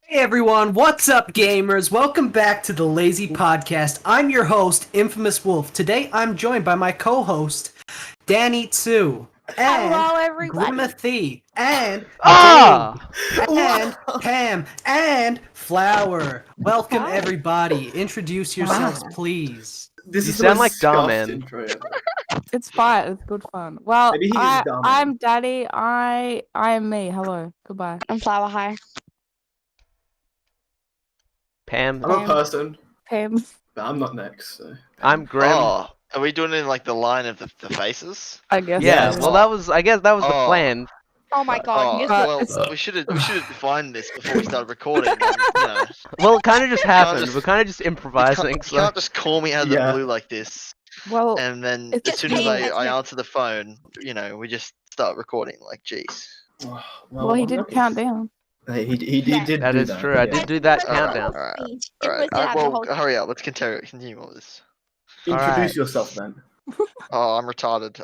Hey everyone, what's up gamers? Welcome back to the Lazy Podcast. I'm your host, Infamous Wolf. Today I'm joined by my co-host, Danny Tsu, and Hello, everybody. Grimothy, and Dave, and Pam, and Flower. Welcome Hi. everybody. Introduce yourselves, please. This You is sound the like most Dar scuffed Man. intro ever. It's fine. It's good fun. Well, Maybe he is dumb. I'm Daddy. I am me. Hello. Goodbye. I'm Flower. Hi. Pam. I'm a Pam. person, Pam. but I'm not next. So. I'm Grim. Oh, are we doing it in like the line of the faces? I guess. Yeah, Yes. well I guess that was the Oh. plan. Oh my god. Oh, yes, Uh, well, we should have defined this before we started recording. Well, it kind of just happened. just- We're kind of just You improvising, can't, so... you can't just call me out of the Yeah. blue like this, Well, and then it's as just soon as me. I answer the phone, we just start recording. Like, jeez. well, he did count down. Hey, he did. That do is true. I did do that countdown. Alright. Well, hurry up. Let's continue all this. Introduce Alright. yourself then. Oh, I'm retarded.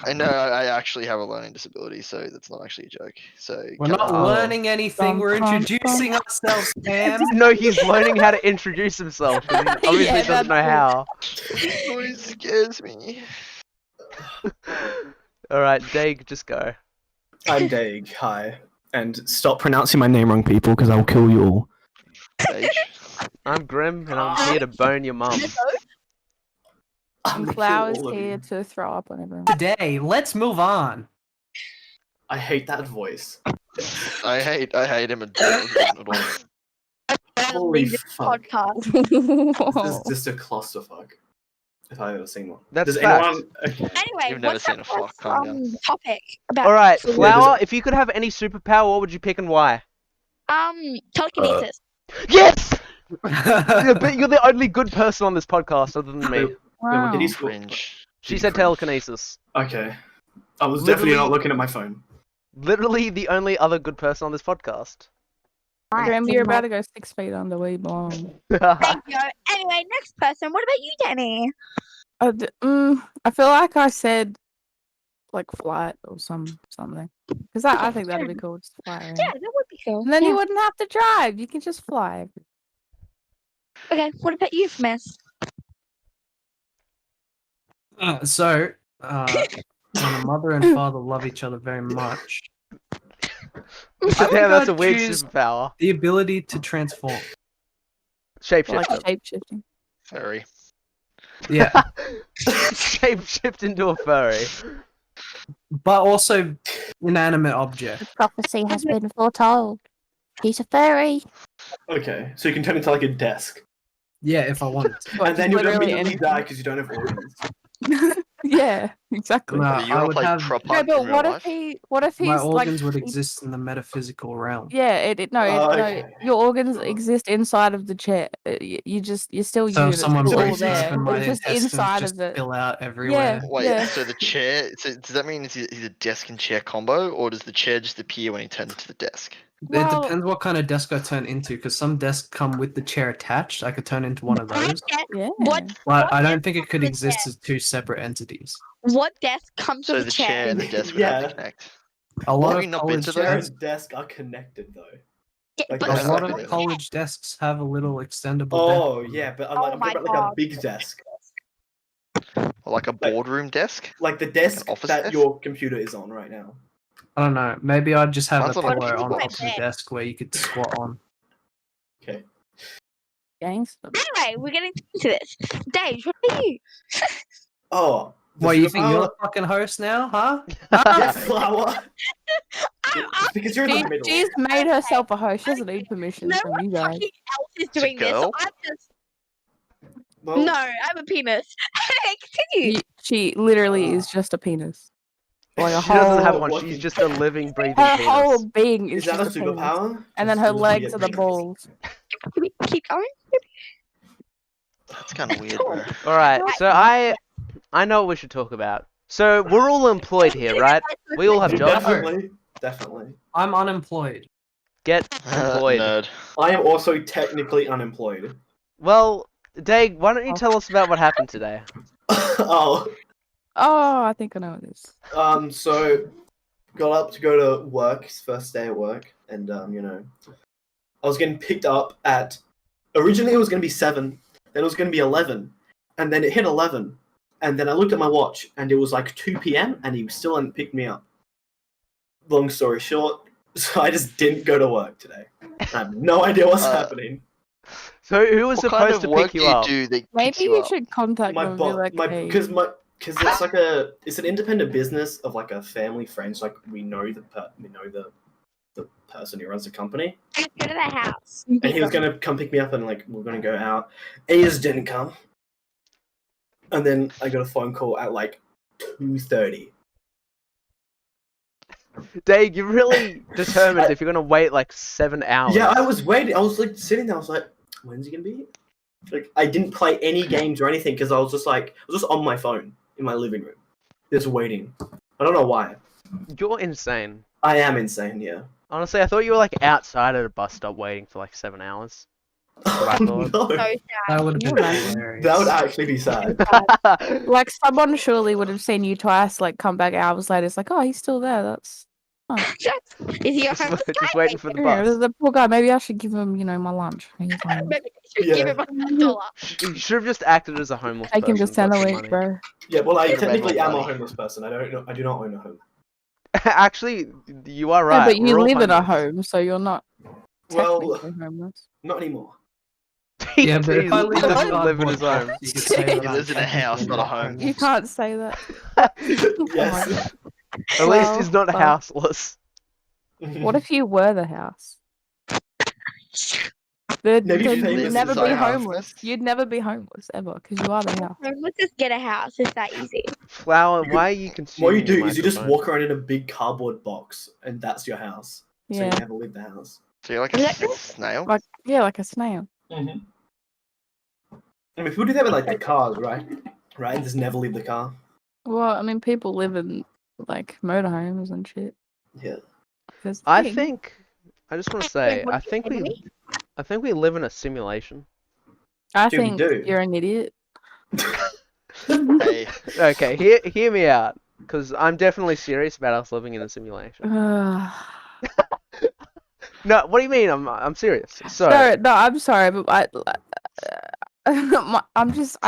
I know I actually have a learning disability, so that's not actually a joke. So We're come not on. learning anything, we're Dum, dum, introducing ourselves, Pam. No, he's learning how to introduce himself. 'Cause he obviously Yeah, doesn't know that's how. This noise scares me. Alright, Dag, just go. I'm Dag. Hi. And stop pronouncing my name wrong, people, because I will kill you all. Age. I'm Grim, and I'm here to bone your mum. I'm gonna kill Flowers all of here you. to throw up on everyone. Today, let's move on. I hate that voice. I hate him at all. Holy fuck. Podcast. This is Whoa. just a clusterfuck. If I've ever seen one. That's Does fact. anyone? Okay. Anyway, You've never what's seen the a fuck, first, calm down. topic about? Alright, So, yeah, Flower, if you could have any superpower, what would you pick and why? Telekinesis. Yes! You're the only good person on this podcast other than me. Wait, what did he score? Cringe. She said telekinesis. Okay. I was definitely Literally- not looking at my phone. Literally the only other good person on this podcast. Grim, you're about to go 6 feet under where you belong. Thank you. Anyway, next person. What about you, Danny? I feel like I said like flight or something. Because I think that'd be cool. Just fly around. Yeah, that would be cool. And then you Yeah. wouldn't have to drive. You can just fly. Okay, what about you, Miss? When a mother and father love each other very much, Yeah, that's a I'd weird choose superpower. the ability to transform. Shapeshift. Like shape-shifting. Furry. Yeah, Shapeshift into a furry. but also inanimate object. Prophecy has been foretold. He's a fairy. Okay, so you can turn into like a desk. Yeah, if I wanted to. And then you'll literally immediately anything. die because you don't have organs. Yeah, exactly. No, Do you I want would to play have prop No, hunt but in real life? what if he's my like organs would exist in the metaphysical realm. Yeah, Oh, no, okay. your organs exist inside of the chair. You're still So you. if someone it's all breaks there. open, my It's just intestines inside just of it. spill out everywhere. Wait, Yeah. so the chair, so does that mean he's a desk and chair combo, or does the chair just appear when he turns into the desk? Well- It depends what kind of desk I turn into, because some desks come with the chair attached. I could turn into one of those. Yeah. But I don't think it could exist as two separate entities. What desk comes So with the a chair chair? and the desk would have Yeah. to connect. A lot Have of you not been college to Chair those? and desk are connected though. Yeah, Like, but that's a lot Exactly. of college desks have a little extendable Oh yeah, but I'm, Oh like, I'm my talking about like a God. big desk, Or like a boardroom desk? like the desk office that desk? your computer is on right now. desk. I don't know. Maybe I'd just have Mine's a on a pillow on keyboard. top of the desk where you could squat on. Okay. Gangster. anyway, we're getting into this. Dave, what about you? Oh. the What, you think you're superpower- the fucking host now, huh? Yeah, Flower. It's because you're in the She, middle. she's made herself a host. She doesn't need permission No from one you guys. fucking else is It's a doing this. So girl? I'm just Well, no. I'm a penis. Continue. She literally is just a penis. Like a She doesn't whole, have one, What- she's just a living, breathing her penis. whole being is is that a just a penis. superpower? And then Just her to be legs a are the penis? balls. Can we keep going? That's kind of weird, bro. Alright, so I know what we should talk about. So, we're all employed here, right? We all have jobs. Definitely. Definitely. I'm unemployed. Get employed. Nerd. I am also technically unemployed. Well, Dag, why don't you tell us about what happened today? Oh. Oh, I think I know what it is. So got up to go to work, his first day at work, and I was getting picked up at. Originally, it was going to be 7, then it was going to be 11, and then it hit 11, and then I looked at my watch, and it was like 2 p.m., and he still hadn't picked me up. Long story short, so I just didn't go to work today. I have no idea what's happening. So who was What kind supposed of to work pick do you you up? do that Maybe picks you you up? should contact them and be like, hey. Because it's like it's an independent business of like a family friends. Like we know the person who runs the company, Let's go to the house. and he was gonna come pick me up, and like we're gonna go out. And he just didn't come, and then I got a phone call at like 2:30. Dave, you're really determined if you're gonna wait like 7 hours. Yeah, I was waiting. I was like sitting there. I was like, when's he gonna be? Like I didn't play any games or anything because I was just on my phone in my living room, just waiting. I don't know why. You're insane. I am insane. Yeah. Honestly, I thought you were like outside at a bus stop waiting for like 7 hours. That's what I thought. No, So sad. That would have been Imagine. hilarious. that would actually be sad. Like, someone surely would have seen you twice, like, come back hours later. It's like, oh, he's still there. That's... Is he a just, homeless just guy? waiting for the Yeah, bus. the poor guy. Maybe I should give him, my lunch. He's hungry. Maybe you should Yeah. give him $1. You should have just acted as a homeless Take him to person. got some Centrelink, money. bro. Yeah, well, I Get a technically red am a one, buddy. homeless person. I do not own a home. Actually, you are Yeah, right. but you we're all live in a homeless. home, so you're not Well, technically homeless. not anymore. Yeah, but if I He live in a doesn't live in cardboard his home. box, you could say that He I'm lives in a house, not a home. You can't say that. Yes. At least he's not Well, houseless. What if you were the house? Then Maybe you'd famous never is be our house. homeless. You'd never be homeless ever because you are the house. Let's just get a house. It's that easy. Flower, You why are you consuming What you do your is you just microphone? walk around in a big cardboard box, and that's your house. So you Yeah, never leave the house. So you're like Is a that true? snail? like like a snail. Mm-hmm. I mean, people do that with like the cars, right? Right, and just never leave the car. Well, I mean, people live in like motorhomes and shit. Yeah. That's the I thing. think. I just want to say. what I did you think say to we. me? I think we live in a simulation. I Dude, we think do. you're an idiot. Hey, Okay, hear me out, because I'm definitely serious about us living in a simulation. No, what do you mean? I'm serious. So. No, I'm sorry, but I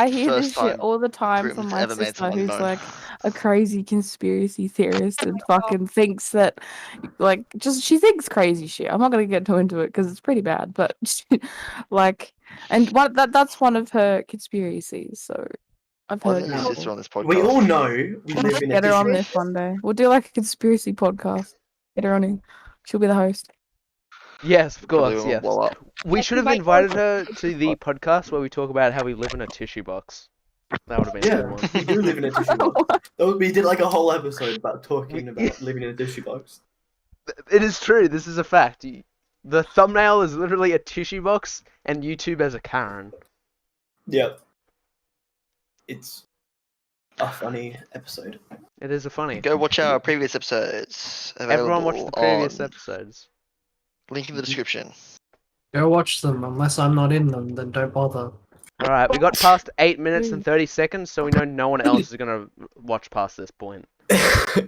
hear this First shit time all the time from Grim's my ever made sister someone who's moan. like a crazy conspiracy theorist and fucking thinks that like she thinks crazy shit. I'm not gonna get too into it because it's pretty bad, but like, and that's one of her conspiracies. So I've Why heard isn't it your before. sister on this podcast? We all know we live in a Get her on different. this one day. We'll do like a conspiracy podcast. Get her on in. She'll be the host. Yes, of Probably course, won't yes. blow up. We should have Like- invited her to the podcast where we talk about how we live in a tissue box. That would have been a Yeah, good one. we do live in a tissue box. We did like a whole episode about talking about living in a tissue box. It is true. This is a fact. The thumbnail is literally a tissue box, and YouTube as a Karen. Yep. It's a funny episode. It is a funny. Go watch our previous episodes. Everyone watch the available previous on- episodes. Link in the description. Go watch them. Unless I'm not in them, then don't bother. All right, we got past 8 minutes and 30 seconds, so we know no one else is gonna watch past this point.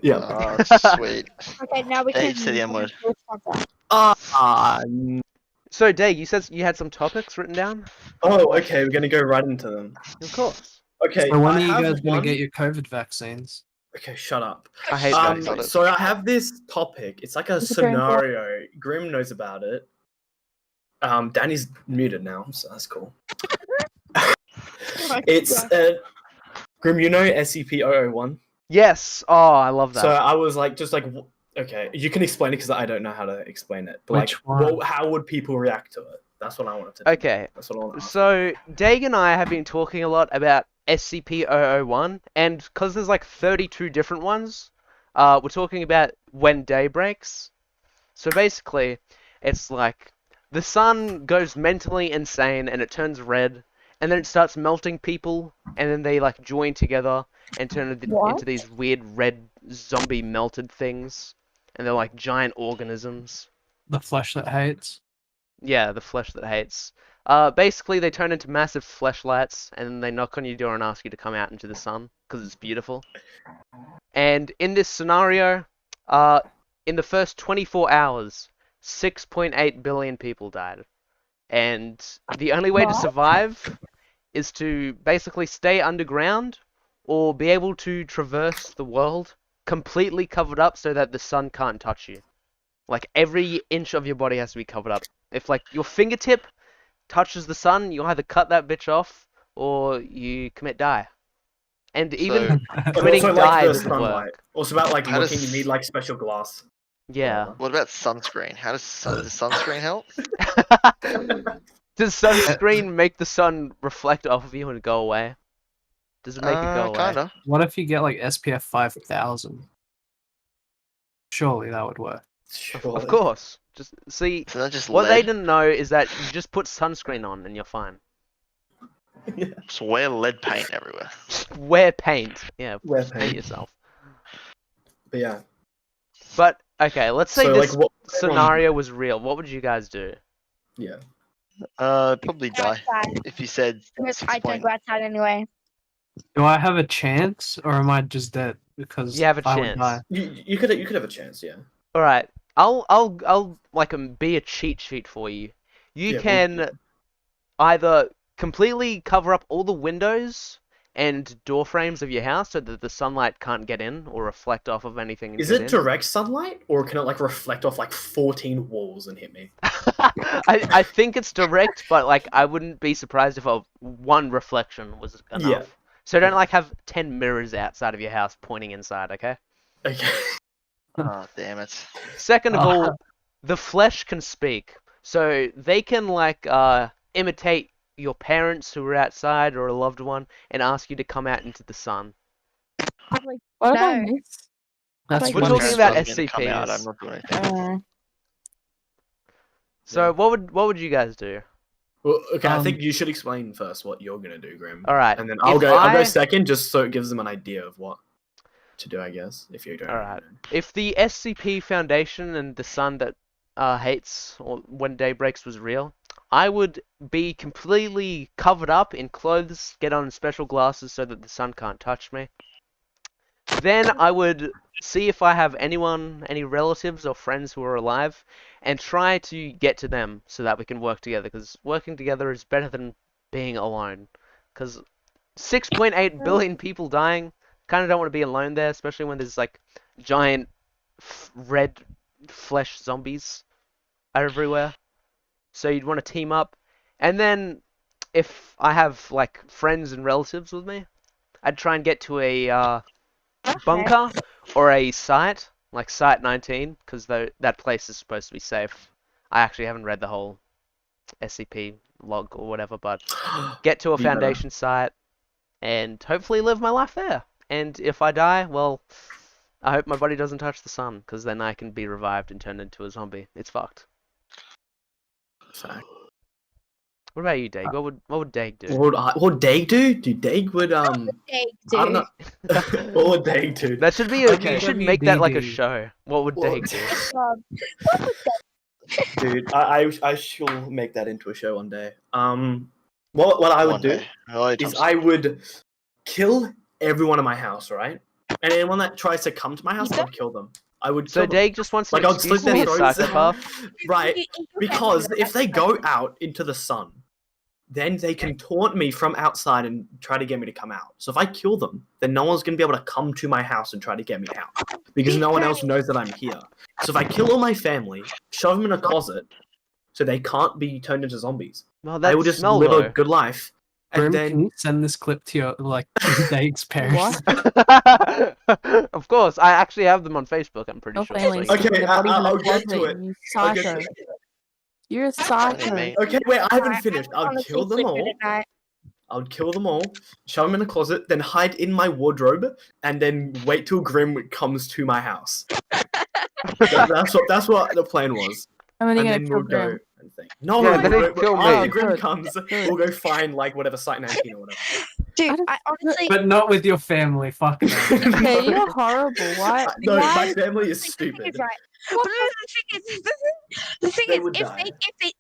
Yeah. Oh, sweet. Okay, now we Hey, can. say the M word. So, Dave, you said you had some topics written down. Oh, okay. We're gonna go right into them. Of course. Okay. So when I are you have guys going one- to get your COVID vaccines? Okay, shut up. I hate Um, that. So I have this topic. It's like a What's it going for? scenario. Grim knows about it. Danny's muted now, so that's cool. It's Grim. You know SCP-001. Yes. Oh, I love that. So I was like, okay, you can explain it because I don't know how to explain it. But Which one? how would people react to it? That's what I wanted to know. Okay. That's what I want to ask. So, Dag and I have been talking a lot about SCP-001, and because there's like 32 different ones, we're talking about when day breaks. So basically, it's like the sun goes mentally insane and it turns red, and then it starts melting people, and then they like join together and turn into these weird red zombie melted things, and they're like giant organisms. The flesh that hates. Yeah, the flesh that hates. Basically, they turn into massive fleshlights, and then they knock on your door and ask you to come out into the sun, because it's beautiful. And in this scenario, in the first 24 hours, 6.8 billion people died. And the only way to What? survive is to basically stay underground or be able to traverse the world completely covered up so that the sun can't touch you. Like every inch of your body has to be covered up. If like your fingertip touches the sun, you either cut that bitch off or you die. And even But committing also, like, die the doesn't sunlight. work. Also about, like, How looking, you does- need, like, special glass. Yeah. What about sunscreen? Does sunscreen help? Does sunscreen make the sun reflect off of you and go away? Does it make it go away? Kinda. What if you get like SPF 5000? Surely that would work. Of course. Just see, So that just what they lead. didn't know is that you just put sunscreen on and you're fine. Just wear lead paint everywhere. Wear paint. Yeah, Wear paint paint. yourself. But yeah. But okay, let's say So, this like, what scenario was real. What would you guys do? Yeah. Probably Go die. outside. If you said Because 6 I don't point. go outside anyway. Do I have a chance, or am I just dead? Because You have a I would chance. die. You could have a chance, yeah. All right, I'll like be a cheat sheet for you. You Yeah, can either completely cover up all the windows and door frames of your house so that the sunlight can't get in or reflect off of anything. And Is get it in. direct sunlight, or can it, like, reflect off, like, 14 walls and hit me? I think it's direct, but like I wouldn't be surprised if one reflection was enough. Yeah. So don't like have 10 mirrors outside of your house pointing inside, okay? Okay. Oh, damn it. Second of all, the flesh can speak. So they can like imitate your parents who are outside or a loved one and ask you to come out into the sun. Like, What did I No. miss? That's Like, We're one talking Parents about ask me to come out, SCPs. I'm not doing anything. So Yeah. what would you guys do? Well, okay, I Um, think you should explain first what you're gonna do, Grim. All right. And then I'll I'll go go second, just so it gives them an idea of what to do, I guess. If you don't. All right. If the SCP Foundation and the sun that hates or when day breaks was real, I would be completely covered up in clothes, get on special glasses so that the sun can't touch me. Then I would see if I have any relatives or friends who are alive, and try to get to them so that we can work together. Because working together is better than being alone. Because 6.8 billion people dying, kind of don't want to be alone there, especially when there's like giant red flesh zombies everywhere. So you'd want to team up. And then if I have like friends and relatives with me, I'd try and get to a bunker or a site, like Site 19, because that place is supposed to be safe. I actually haven't read the whole SCP log or whatever, but get to a Viva. Foundation site and hopefully live my life there. And if I die, well, I hope my body doesn't touch the sun, because then I can be revived and turned into a zombie. It's fucked. Fact. What about you, Dag? What would Dag do? What would Dag do? Dude, Dag would Hey, I don't know. What would Dag do? That should be Okay. you should make that like a WDD. show. What would Well, Dag do? Dude, I shall make that into a show one day. What I would One do day. Oh, is I would kill everyone in my house, right? And anyone that tries to come to my house, I would kill them. I would So kill them. Dag just wants Like, an I'll excuse slit to be their a throats. psychopath. Right, because if they go out into the sun, then they can taunt me from outside and try to get me to come out. So if I kill them, then no one's going to be able to come to my house and try to get me out. Because no one else knows that I'm here. So if I kill all my family, shove them in a closet, so they can't be turned into zombies, Well, they will just smell live though. a good life. Grim, And can then... you send this clip to your Dag's parents? Of course, I actually have them on Facebook. I'm pretty No sure. family. So you Okay, Your body's in a I'll get to closet, it. You I'll get psycho. to You're a Funny, psycho. mate. Okay, wait, I haven't I finished. I'll honestly kill them sleep good all. at night. I would kill them all, shove them in a closet, then hide in my wardrobe, and then wait till Grim comes to my house. That's what the plan was. And then you're And then gonna kill we'll go Grim. and think. No, Yeah, then we'll he'd kill after me. Grim Good. comes, Good. we'll go find like whatever Site 19 or whatever. Dude, I I honestly. But not with your family. Fuck no. Okay, you're horrible. Why? No, my Why? family is The thing stupid. is, right. But the thing They is, would die.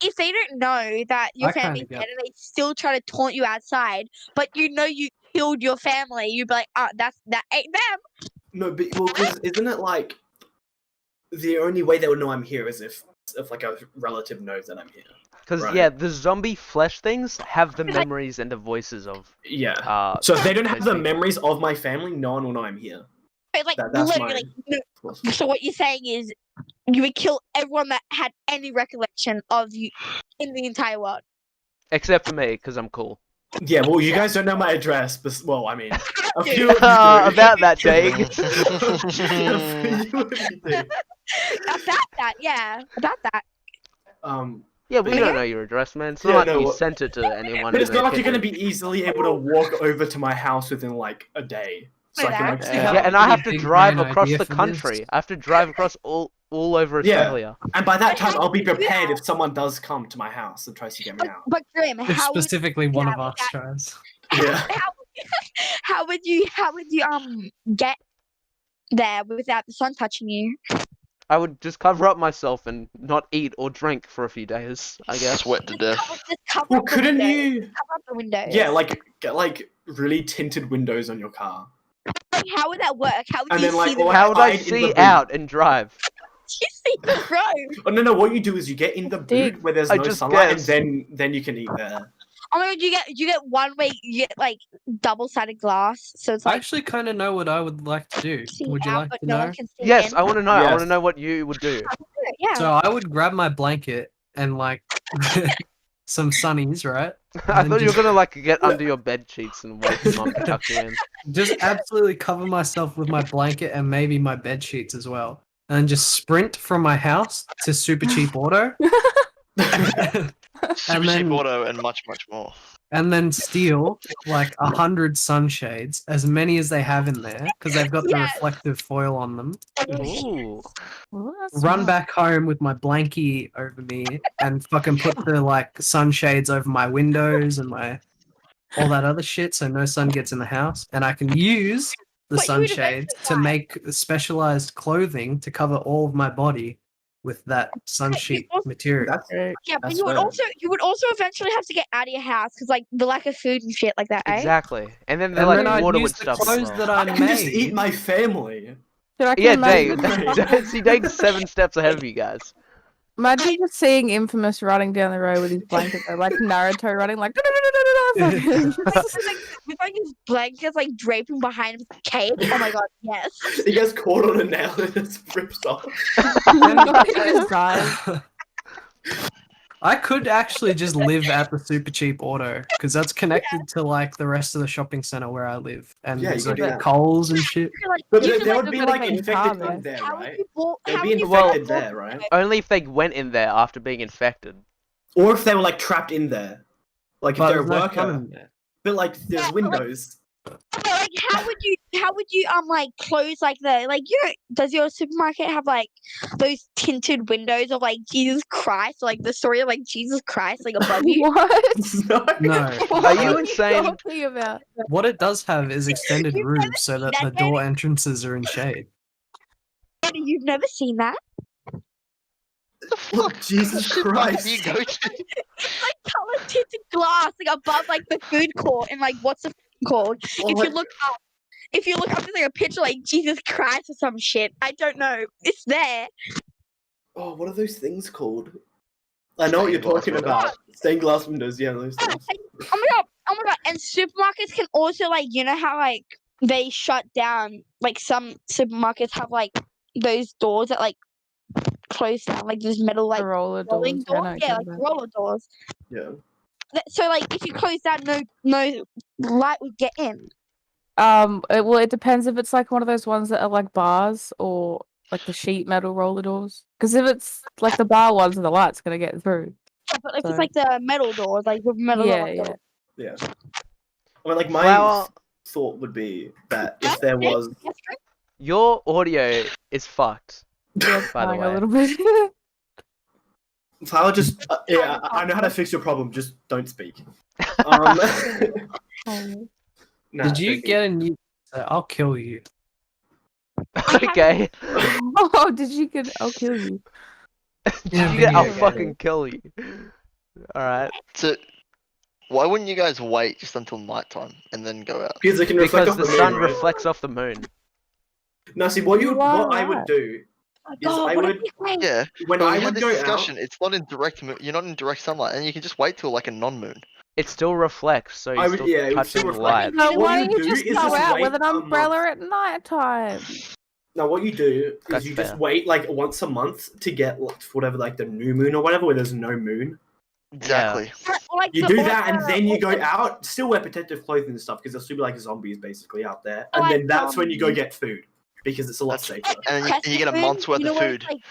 if they don't know that your I kinda family's get dead and they still try to taunt you outside, but you know you killed your family, you'd be like, that ain't them. No, but well, because isn't it like the only way they would know I'm here is if like a relative knows that I'm here. Because Right. yeah, the zombie flesh things have the memories and the voices of. Yeah. So if they don't have those the people. memories of my family, no one will know I'm here. But, like That's literally. So what you're saying is you would kill everyone that had any recollection of you in the entire world. Except for me, because I'm cool. Yeah, well, you guys don't know my address, but well, I mean, a Dude. few of you do. About that, Dave. A few of you do. About that, yeah. About that. Yeah, we But don't yeah. know your address, man. It's Yeah, not like no, you what- sent it to anyone. But it's in not their like you're gonna kitchen. be easily able to walk over to my house within like a day. So I can like Yeah. sneak Yeah, out. and I have to Pretty big drive brain across idea the for country. this. I have to drive across all over Yeah. Australia. And by that But time, how I'll be would you do prepared that? if someone does come to my house and tries to get me out. But Grim, If how would specifically one yeah, of us that- tries. Yeah. how would you get there without the sun touching you? I would just cover up myself and not eat or drink for a few days, I guess. Sweat to death. Just cover Well, up the couldn't windows. you? Cover up the windows. Yeah, like get like really tinted windows on your car. Like, how would that work? How would And you then, like, see the all road? How would I hide in the see boot. out and drive? You see the road? Oh no, what you do is you get in the Dig. boot where there's I no just sunlight, guessed. and then you can eat there. Oh my god, you get one way. You get like double-sided glass, so it's I like actually kind of know what I would like to do. see Would you out, like but to no know? one can see Yes, in. I want to know. I want to Yes. know what you would do. Yeah. So I would grab my blanket and like some sunnies, right? I then thought you were just- gonna like get under your bed sheets and wake them up and tuck you in. Just absolutely cover myself with my blanket and maybe my bed sheets as well, and just sprint from my house to Super Cheap Auto, Super then- cheap auto and much more. and then steal like 100 sunshades, as many as they have in there, because they've got the Yes. reflective foil on them. Ooh. Well, that's Run smart. back home with my blankie over me and fucking put the like sunshades over my windows and my all that other shit, so no sun gets in the house, and I can use the But you would sunshades eventually to die. make specialized clothing to cover all of my body with that sunsheet also- material. That's Yeah, but That's you would fair. also eventually have to get out of your house because like the lack of food and shit like that. Eh? Exactly. And then And they're like then I'd water use with the stuff. as clothes well. that I I can just made. eat my family. Dude, I can Yeah, imagine, Dave. See, Dave's 7 steps ahead of you guys. imagine just seeing Infamous running down the road with his blanket, though, like Naruto running, like. fucking- With like his blankets like draping behind his cape. Oh my god, yes. He gets caught on a nail and it's ripped off. He just dies. I could actually just live at the Super Cheap Auto because that's connected to like the rest of the shopping center where I live, and Yeah, there's you like could do that. Coles and shit. You're like, But you there, should, there like, would be gotta like get your car infected there. in there, how would right? you walk? They'd How be would you infected walk- there, right? Only if they went in there after being infected. Or if they were like trapped in there, like if But they're a there's no worker. fun in there. But like there's Yeah, but, like- windows. But, like how would you like close like the like does your supermarket have like those tinted windows of like Jesus Christ, like the story of like Jesus Christ like above you? What? No. No. What Are you are insane? talking about? What it does have is extended You've roofs so that that, the Danny? door entrances are in shade. You've never seen that? The Oh, fuck? Jesus What market Christ. do you go to? Like color tinted glass like above like the food court and like what's the called? Oh, If like- you look up, there's like a picture like Jesus Christ or some shit. I don't know. It's there. Oh, what are those things called? I know what you're Stained glass talking windows. about. Stained glass windows, yeah, those things. Oh my god! And supermarkets can also like how like they shut down. Like some supermarkets have like those doors that like close down, like those metal like The roller rolling doors. I know doors. what Yeah, you're like talking about. roller doors. Yeah. So like if you close that, no light would get in. It depends if it's like one of those ones that are like bars or like the sheet metal roller doors. Because if it's like the bar ones, the light's gonna get through. Yeah, but if So- it's like the metal doors, like with metal. Yeah, doors, yeah. Yeah. I mean, like my Flower- thought would be that if there was, Yes, Chris? Your audio is fucked. Yeah, By the flying way. a little bit. Flower just, yeah, I know how to fix your problem. Just don't speak. Um, Oh. nah, Did you thank get a new? I'll kill you. Okay. Oh, did you get? I'll kill you. Yeah, You get, I'll video game. fucking kill you. Alright. So, why wouldn't you guys wait just until nighttime and then go out? Because it can reflect Because off the the sun moon, right? reflects off the moon. Now, see, what You are I would right. do my Yes, God, I what a would- big brain. Yeah. When But I we had would this go discussion. out, It's not in direct. You're not in direct sunlight, and you can just wait till like a non-moon. It still reflects, so I you're would- still yeah, it would touching still the reflect. light. No, What why you don't you do just is go just out wait with an a umbrella at night time? now what you do is That's you fair. just wait like once a month to get like, whatever like the new moon or whatever where there's no moon. Exactly. Or like You the- do or like that and the- then you or go like- out, still wear protective clothing and stuff because there'll still be like zombies basically out there, Or and like, then that's when you go get food because it's a lot That's- safer. And you get a crescent month's moon, worth you know of where it's food. like-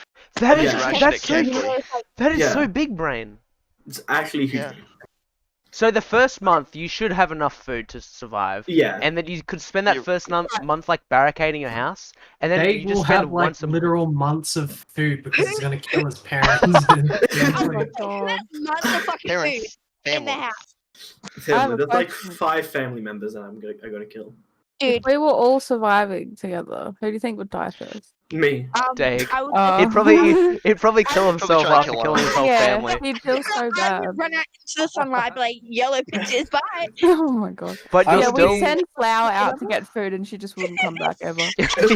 That is Yeah. Ration that's it so you know carefully. where it's like- that is Yeah. so big brain. It's actually huge. Yeah. So the first month you should have enough food to survive, Yeah. and then you could spend that You- first month like barricading your house, and then They you will just spend have like once a literal months of food because he's gonna kill his parents. Oh my god. months of fucking food Parents, in the family. house. I have a There's like question. 5 family members that I'm gonna kill. If Dude, we were all surviving together, who do you think would die first? Me. Dang. I would, Uh, He'd probably kill himself try to after kill killing his whole yeah, family. he'd feel so I bad. would run out into the sunlight, be like, yellow pictures, bye. Oh my god. But I you're Yeah, would still we'd send Flower out to get food and she just wouldn't come back ever.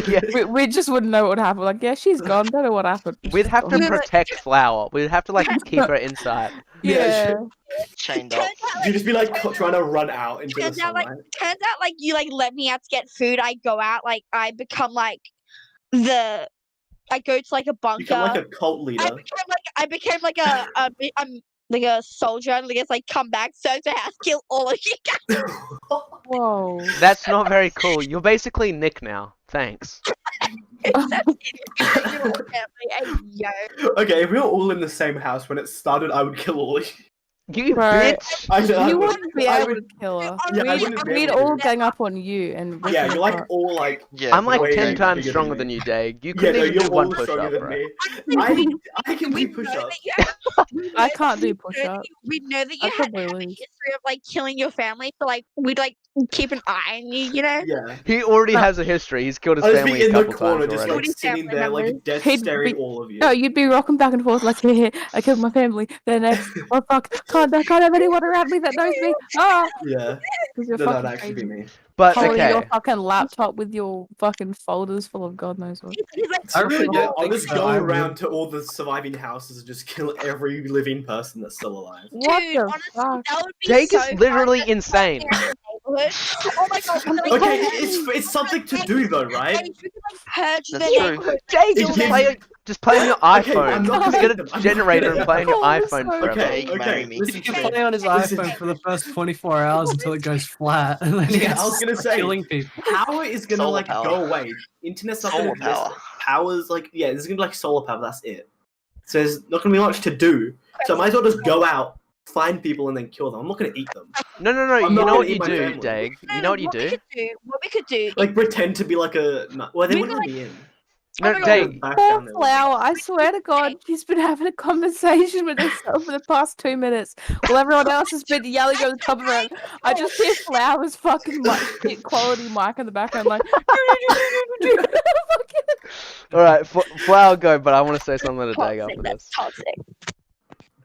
yeah. We just wouldn't know what would happen. Like, yeah, she's gone. Don't know what happened. We'd have to No, no, protect Flower. We'd have to like keep her inside. Yeah. Chained Turns up. out, You just be like trying to run out into the turns out, like, sunlight. turns out, like, you like let me out to get food. I go out, like, I become like I go to like a bunker. Become like a cult leader. I became like like a soldier, and I guess like come back, search the house, kill all of you guys. Whoa. That's not very cool. You're basically Nick now. Thanks. Hey, yo. Okay, if we were all in the same house when it started, I would kill all of you. You Right. bitch. You wouldn't be I able would- to kill her. Yeah, I we'd wouldn't be we'd able to. all gang up on you and rip Yeah, her you're like apart. all like. Yeah. I'm like way 10 times bigger stronger than than you, Dag. You Yeah, couldn't no, even you're do one all push stronger up, than bro. me. I can We do push know ups. that you have- I can't do we know that push-ups. We know that you I'd have probably a lose. history of like killing your family, so like we'd like keep an eye on you, you know? Yeah. He already has a history. He's killed his I'll just family be a in the couple corner, times just already. like His sitting family there, like members. death He'd staring be- all of you. No, you'd be rocking back and forth like, hey, I killed my family. Then next, oh fuck, can't have anyone around me that knows me. Ah, Yeah, because you're no, fucking that'd actually be crazy. me. But Holding your okay. fucking laptop with your fucking folders full of God knows what. He's like, I really Yeah, don't I'll think just so. go I around would- to all the surviving houses and just kill every living person that's still alive. What dude, the honestly, fuck? that would be Jake so is fun literally just insane. walking around the neighborhood. Oh my god, we could, like, Okay, purge- it's something to do though, right? Hey, we could like purge the That's true. neighborhood. Jake, It just gives- play on your Okay, iPhone. I'm not Just gonna get eat them. a I'm not generator gonna and play on your Oh, that's iPhone so forever. Okay, Jake, marry me. He can Okay. play on his Listen. iPhone for the first 24 hours until it goes flat, and then he Yeah, gets I was gonna say, killing people. power is gonna Solar like power. go away. Internet's not gonna Solar exist. power. Power's like there's gonna be like solar power. That's it. So there's not gonna be much to do. So I might as well just go out, find people, and then kill them. I'm not gonna eat them. No, I'm you not know gonna what eat you my do, family. Dag. No, You know what you what do? we could do. Like pretend to be like a. Well, they We wouldn't could, let me in. Oh No, my God. Dag. Back Poor down there. Flower, I swear to God, she's been having a conversation with herself for the past 2 minutes while everyone else has been yelling over the top of her. I just hear Flower's fucking shit quality mic in the background, like. All right, Flower, go. But I want to say something to Dag Toxic, after that's this. toxic.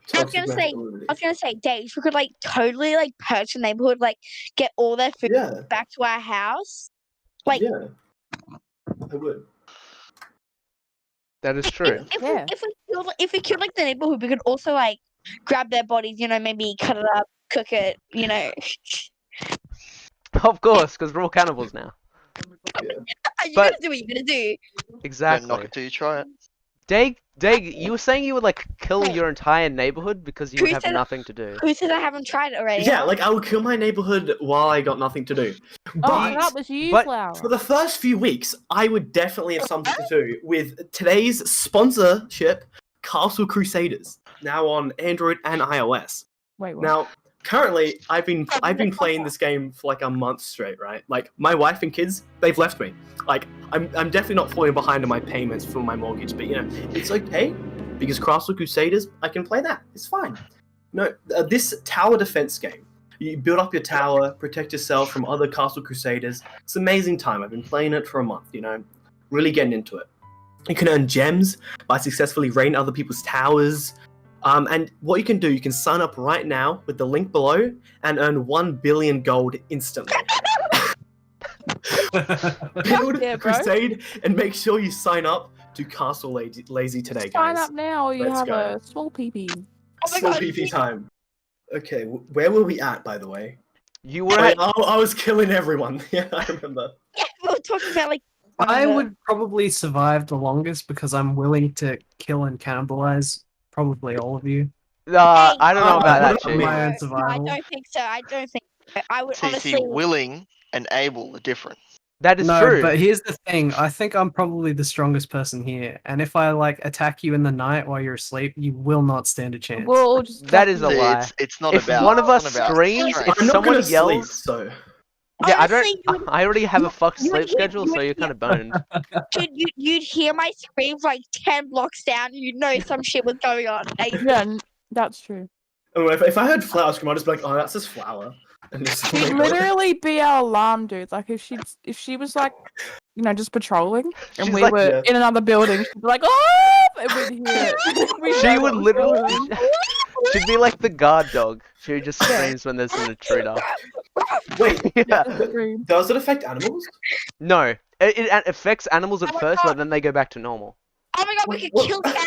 Toxic gonna say- masculinity. I was gonna say, Dave, we could like totally like purge the neighborhood, like get all their food Yeah, back to our house. Like yeah, I would. That is if, true. Yeah. if we killed like the neighborhood, we could also like grab their bodies, you know, maybe cut it up, cook it, you know. Of course, because we're all cannibals now. You But- gotta do what you're gonna do. Don't knock Exactly. it till you try it. Dag, you were saying you would like kill your entire neighborhood because you would Who have said- nothing to do. Who said I haven't tried it already? Yeah, like I would kill my neighborhood while I got nothing to do. Oh, But that was you, but- Flower. for the first few weeks, I would definitely have something to do with today's sponsorship, Castle Crusaders, now on Android and iOS. Wait, what? Now, currently, I've been playing this game for like a month straight, right? Like my wife and kids, they've left me. Like I'm definitely not falling behind on my payments for my mortgage, but you know it's okay because Castle Crusaders, I can play that. It's fine. No, this tower defense game. You build up your tower, protect yourself from other Castle Crusaders. It's an amazing time. I've been playing it for a month. You know, really getting into it. You can earn gems by successfully raiding other people's towers. And what you can do, you can sign up right now with the link below and earn 1 billion gold instantly. Build Yeah, a bro. crusade and make sure you sign up to Castle Lazy today, Just sign guys. up now, or you Let's have go. a small PP. Oh my Slow God, PP time. Okay, where were we at, by the way? You were Wait, at I was killing everyone. Yeah, I remember. Yeah, we were talking about like. I the- would probably survive the longest because I'm willing to kill and cannibalize probably all of you. I don't know I about that, wouldn't Chief. mind. My own No, I survival. don't think so. I don't think so. I would See, honestly. willing and able are different. That is No, true. but here's the thing. I think I'm probably the strongest person here, and if I like attack you in the night while you're asleep, you will not stand a chance. We'll all just That is a See, lie. it's not If about. one of it's us not about screams, strength. if I'm not someone gonna sleep, yells, so yeah, Honestly, I already have a fucked you would sleep hear- schedule, you so would you're kind of boned. Dude, you'd hear my screams like 10 blocks down, and you'd know some shit was going on. yeah, that's true. if I heard flower scream, I'd just be like, oh, that's just flower. And just She'd literally be our alarm dude. Like if she was like, you know, just patrolling, and She's we like- were Yeah. in another building, she'd be like, oh, and we'd hear it. We'd She know would what was literally, going on. she'd be like the guard dog. She just Yeah. screams when there's an intruder. Wait, Yeah. Scream. does it affect animals? No, it affects animals at Oh my first, God. but then they go back to normal. Oh my god, we could What- kill cows!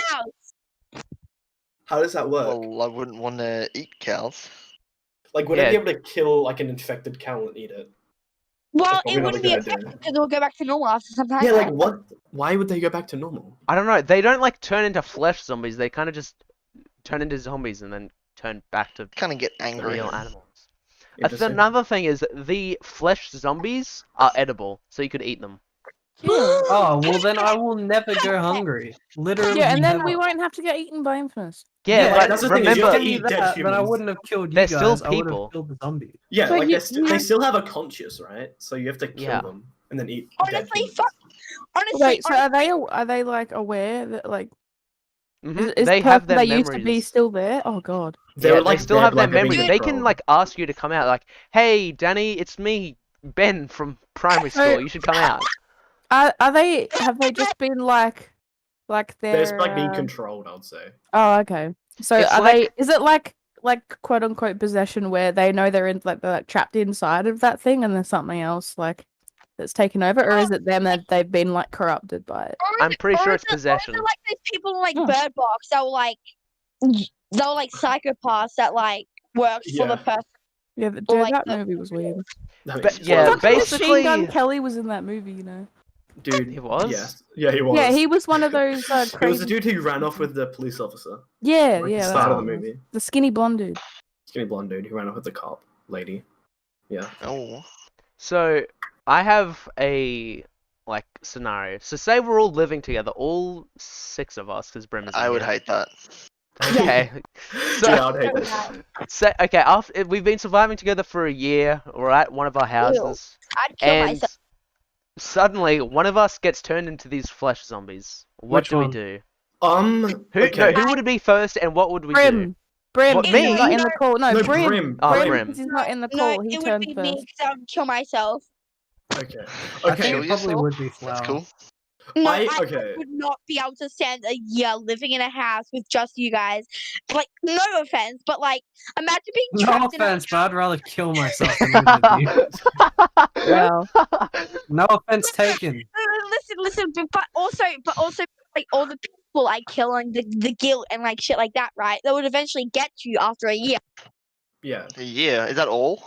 How does that work? Well, I wouldn't want to eat cows. Like, would I Yeah. be able to kill like an infected cow and eat it? Well, probably it not a wouldn't be good effective idea. because it will go back to normal after some time. Yeah, like what? Why would they go back to normal? I don't know. They don't like turn into flesh zombies. They kind of just turn into zombies and then turn back to Kind of get angry. real animals. Interesting. Another thing is that the flesh zombies are edible, so you could eat them. Oh, well then I will never go hungry. Literally. Yeah, and then never. we won't have to get eaten by Infamous. Yeah, like, but that's the thing is you remember, have to eat Either dead that, then I humans. wouldn't have killed you They're guys. still I would people. have killed the zombie. Yeah, But like you- they still have a conscience, right? So you have to kill Yeah. them and then eat. dead Honestly, humans. fuck. Honestly, Wait, so are they like aware that like Mhm, is they the have person their they memories. used to be still there? Oh god. They Yeah, were, they like, still dead, have their like, they're being memories. They can controlled. like ask you to come out. Like, hey, Danny, it's me, Ben from primary So- school. You should come out. Are they have they just been like They're just they're like being controlled, I would say. Oh, okay. So It's are like- they is it like quote unquote possession where they know they're in like they're like trapped inside of that thing and there's something else like that's taken over, or is it them that they've been like corrupted by it? I'm pretty sure it's Or is possession. it like those people in like Hmm. Bird Box that were like psychopaths that like worked for the Yeah. person. Yeah, dude, like that the- movie was weird. That But makes yeah, sense. Fucking basically- Machine Gun Kelly was in that movie, you know. dude, He was? Yes, yeah, he was. Yeah, he was one of those He was crazy. the dude who ran off with the police officer. Yeah, Like yeah. the that's start of what the it was. movie. The skinny blonde dude. Skinny blonde dude who ran off with the cop lady. Yeah. Oh, So I have a like scenario. So say we're all living together, all 6 of us, because Brim is. I would hate that. Okay. Dude, I would hate this. So okay, after we've been surviving together for a year, we're at one of our houses, I'd kill and myself. suddenly one of us gets turned into these flesh zombies. What Which do we one? do? Who? No, who would it be first, and what would we do? Brim. Brim. What, he's me? not in the call. No, No, Brim. Brim. Oh, Brim. Brim. Because he's not in the No, call. He it would turned be first. me because I would kill myself. Okay. I Okay. think Kill it probably yourself? would be flour. That's cool. No, I- I okay. would not be able to stand a year living in a house with just you guys. Like, no offense, but like, imagine being No trapped offense, in but I'd rather kill myself than live with you. Wow. No offense taken. Listen, but also, like all the people I kill and the guilt and like shit like that, right? That would eventually get you after a year. Yeah. Yeah, is that all?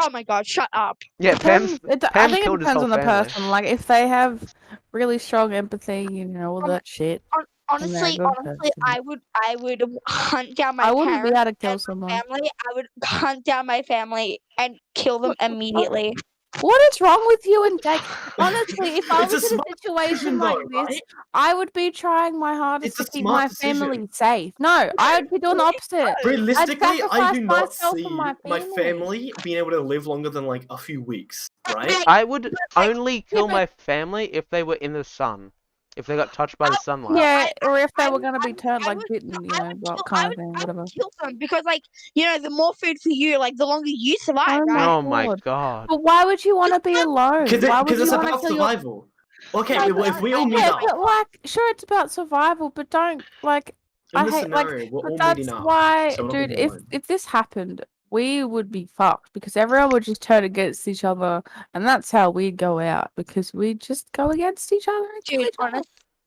Oh my god, shut up. Yeah, Pam's. I Pam think it killed his depends whole on the family. person. Like, if they have really strong empathy, you know, all that shit. Honestly, good honestly, person. I would hunt down my I wouldn't be parents able to kill and someone. my family. I would hunt down my family and kill them immediately. What is wrong with you and Jake? Honestly, if I It's a was in a smart situation decision, like though, this, right? I would be trying my hardest It's to a keep smart my decision. family safe. No, I would be doing the opposite. Realistically, I sacrifice do not myself see and my my family. family being able to live longer than like a few weeks, right? I would like- only kill but- my family if they were in the sun. If they got touched by the sunlight. Yeah, or if they I were would- going to be turned I like would- bitten, you I know, would well, kill- kind of thing, whatever. kill them because, like, you know, the more food for you, like, the longer you survive, Oh right? Oh my God. god. But why would you want to be alone? Why would Because it's you want to about kill your... survival. Okay, Like, well, if we all meet Yeah, up but like, sure, it's about survival, but don't like. in I the hate, like, scenario, we're But all that's meeting up. why, so we're not dude. being If alone. if this happened, we would be fucked because everyone would just turn against each other, and that's how we'd go out because we just go against each other and kill Dude, each other.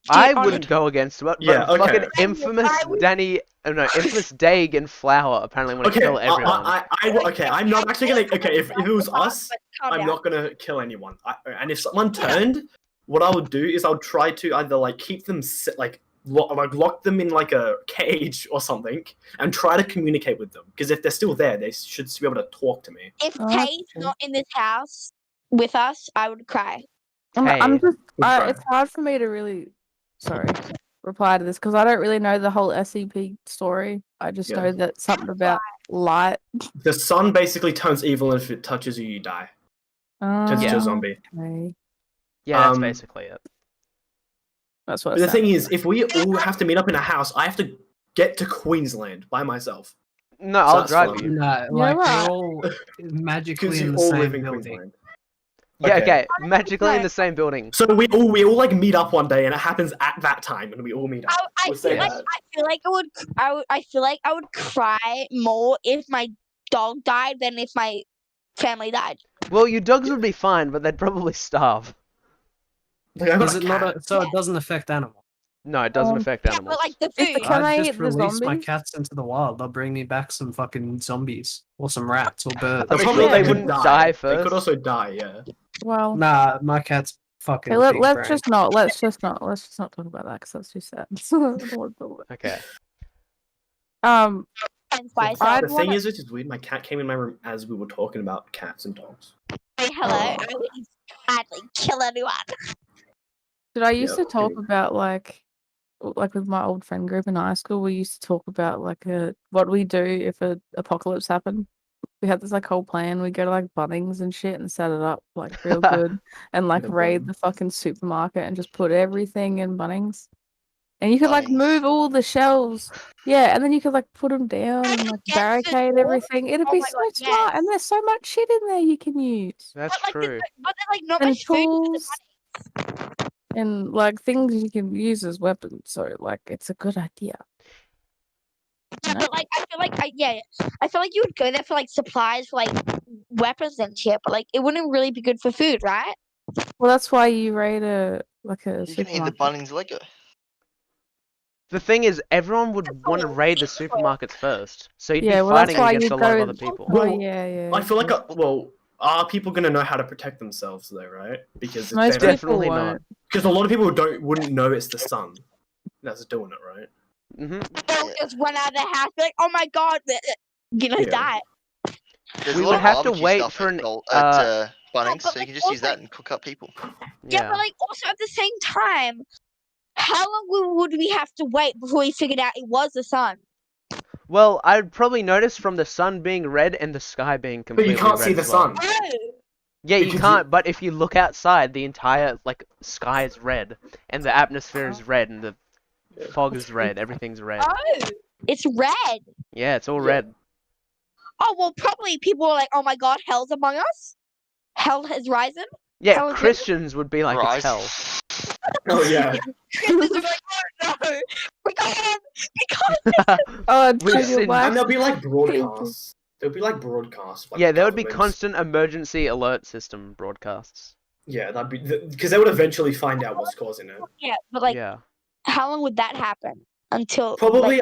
I honestly, wouldn't go against it, but Yeah, okay. fucking infamous infamous Daig and Flower apparently want to Okay, kill everyone. okay, I'm not actually gonna. Okay, if it was us, calm I'm down. not gonna kill anyone. And if someone turned, what I would do is I would try to either like keep them lock them in like a cage or something, and try to communicate with them. Because if they're still there, they should be able to talk to me. If Oh, that's Kay's true. not in this house with us, I would cry. I'm Hey. just. Good It's hard for me to really. Sorry. Reply to this because I don't really know the whole SCP story. I just Yeah. know that something about light. The sun basically turns evil, and if it touches you, you die. Turns into a zombie. Okay. Yeah, that's um, basically it. That's what. But the thing is, if we all have to meet up in a house, I have to get to Queensland by myself. No, So I'll that's drive fun. you. No, Yeah, like right. we're all magically Because in you the all same live in building. Queensland. Yeah, Okay. okay. Magically in the same building. So we all like meet up one day, and it happens at that time, and we all meet up. I We'll say feel like that. I feel like I would cry more if my dog died than if my family died. Well, your dogs would be fine, but they'd probably starve. Like, I got Is a it not cat. so it doesn't affect animals? No, it doesn't affect Yeah, animals. but like the If the food. Can I I'd eat just the release my zombies? cats into the wild. They'll bring me back some fucking zombies or some rats or birds. They'll I'm probably sure they could wouldn't die first. They could also die. Yeah. Well. Nah, my cat's fucking. Okay, let's big just not. Let's just not talk about that because that's too sad. I don't want to talk about Okay. it. Um, And spice. I'd The thing wanna- is, which is weird. My cat came in my room as we were talking about cats and dogs. Say hello. Oh. I would gladly kill anyone. Did I used Yeah, to talk okay. about like with my old friend group in high school? We used to talk about like what we do if a apocalypse happened. We had this like whole plan. We go to like Bunnings and shit and set it up like real good and like Get a raid Bunnings. the fucking supermarket and just put everything in Bunnings. And you could like Bunnings. move all the shelves. Yeah, and then you could like put them down and like Against the barricade door? everything. It'd Oh be my so God, smart. yes. And there's so much shit in there you can use. That's but, like, true. But there's like not And much food. tools and like things you can use as weapons. So like it's a good idea. Yeah, No? but like I feel like you would go there for like supplies for like weapons and shit, but like it wouldn't really be good for food, right? Well, that's why you raid a You can eat the supermarket. Bunnings Lego. The thing is, everyone would That's want to all. raid the supermarkets first, so you'd Yeah, be well, that's fighting why against you a lot of go- other people. Oh Well, yeah. I feel like, are people gonna know how to protect themselves though, right? Because Most they're people Definitely not. won't. because a lot of people wouldn't know it's the sun that's doing it, right? Hmm They'll Yeah. just run out of the house, be like, oh my god, Yeah. die. There's We a would lot of have to barbecue wait stuff for at an, Bunnings, but so you can like, just use also- that and cook up people. Yeah, but like also at the same time, how long would we have to wait before we figured out it was the sun? Well, I'd probably notice from the sun being red and the sky being But completely you can't red see the as well. sun. Oh, Yeah, you Because can't, but if you look outside, the entire, like, sky is red, and the atmosphere is red, and the fog is red, everything's red. oh, it's red. Yeah, it's all Yeah. red. Oh well, probably people are like, oh my god, hell's among us. Hell has risen. Yeah, Hell is- Christians would be like, Right. it's hell. Oh yeah. Christians are like, oh no, we can't. Oh, and We've turn your seen- lights- And there'll be like broadcasts. There'll be like broadcasts. Like Yeah, there would be governments. constant emergency alert system broadcasts. Yeah, that'd be because they would eventually find out what's causing it. Yeah, but like, Yeah. how long would that happen until? Probably like,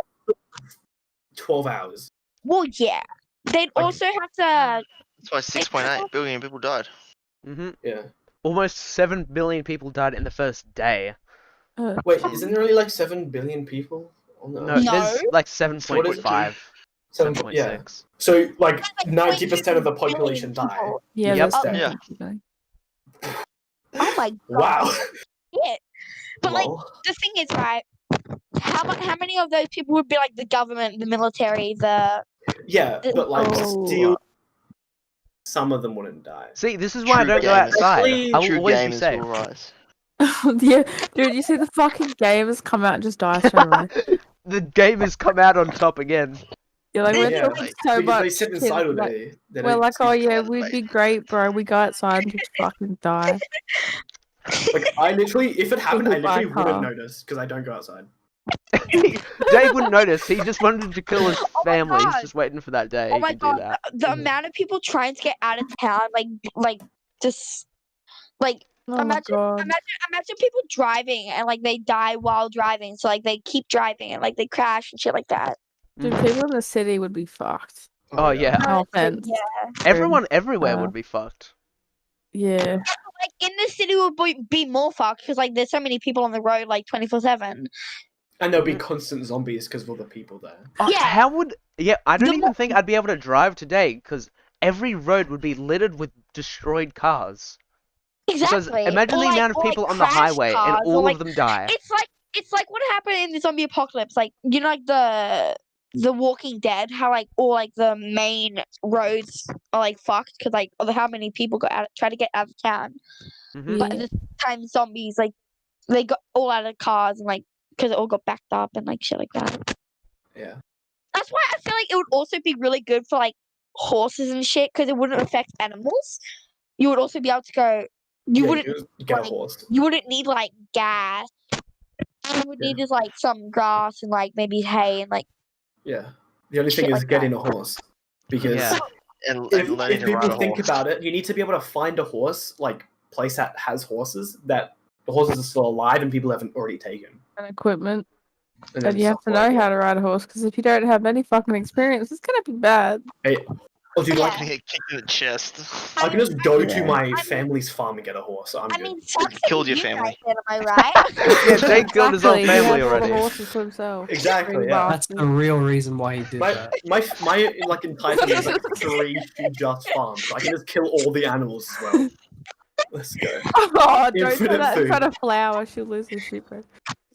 12 hours. well, yeah. They'd Like- also have to. That's why 6.8 billion people died. Hmm Yeah. Almost 7 billion people died in the first day. Wait, isn't there only like 7 billion people on the No, Earth? No. there's like So what is it? 7.5, 7.6. So like Like 90% of the 22 population billion die. people. Yeah, Yep. that's Yeah. definitely- Oh my god. Wow. Shit. But like, Lol. the thing is, right? How many of those people would be like the government, the military, the? Yeah, but like Oh. still, some of them wouldn't die. See, this is why I True don't go gamers. outside. Actually, I will True always be gamers safe. will rise. Yeah, dude, you see the fucking gamers come out and just die straight away. The game has come out on top again. You're like, we're Yeah, talking like, so Because much. they sit shit, inside all like, day. They we're don't like, speak oh to yeah, out of we'd bait. be great, bro. We go outside and just fucking die. Like I literally, if it happened, I People buy literally wouldn't car. notice because I don't go outside. Dave wouldn't notice. He just wanted to kill his Oh my family. He's God. just waiting for that day. Oh he my could god, do that. the Mhm. amount of people trying to get out of town, like just like Oh my Imagine, god. imagine people driving and like they die while driving, so like they keep driving and like they crash and shit like that. Dude, Mhm. people in the city would be fucked. Oh yeah. No But, offense. yeah, Everyone everywhere Uh, would be fucked. Yeah. like in the city would be more fucked because like there's so many people on the road like 24/7. And there'll be constant zombies because of all the people there. Oh, Yeah. how would? Yeah, I don't The even mo- think I'd be able to drive today because every road would be littered with destroyed cars. Because Exactly. imagine Or, the like- amount of or, like, people on the crash highway and cars, or, all like, of them die. It's like what happened in the zombie apocalypse. Like you know, like the Walking Dead, how like all like the main roads are like fucked because like of how many people got out try to get out of town. Mhm. But at the time, zombies like they got all out of cars and like because it all got backed up and like shit like that. Yeah. That's why I feel like it would also be really good for like horses and shit because it wouldn't affect animals. You would also be able to go. You Yeah, wouldn't. you just get a like, horse. You wouldn't need like gas. All you would Yeah. need is like some grass and like maybe hay and like. Yeah. The only thing Shit is like getting a horse. Because Yeah. And if learning to ride people a think horse. about it, you need to be able to find a horse, like place that has horses, that the horses are still alive and people haven't already taken. And equipment. And And you have to know how to ride a horse because if you don't have any fucking experience, it's gonna be bad. Hey, oh, dude, Yeah. like, Gonna get kicked in the chest. I can just go to Yeah. my family's farm and get a horse. I'm I good. mean, sucks to Killed be your you family. guys, then, am I right? Yeah, Jake killed his whole Exactly, he family had all already. the horses to himself. Exactly, Dirty yeah. That's bastard. the real reason why he did My, that. my like entire family is like 3 just farms. So I can just kill all the animals as well. Let's go. Oh, don't say Infinite that in front food. of Flower. She'll lose her shit, bro.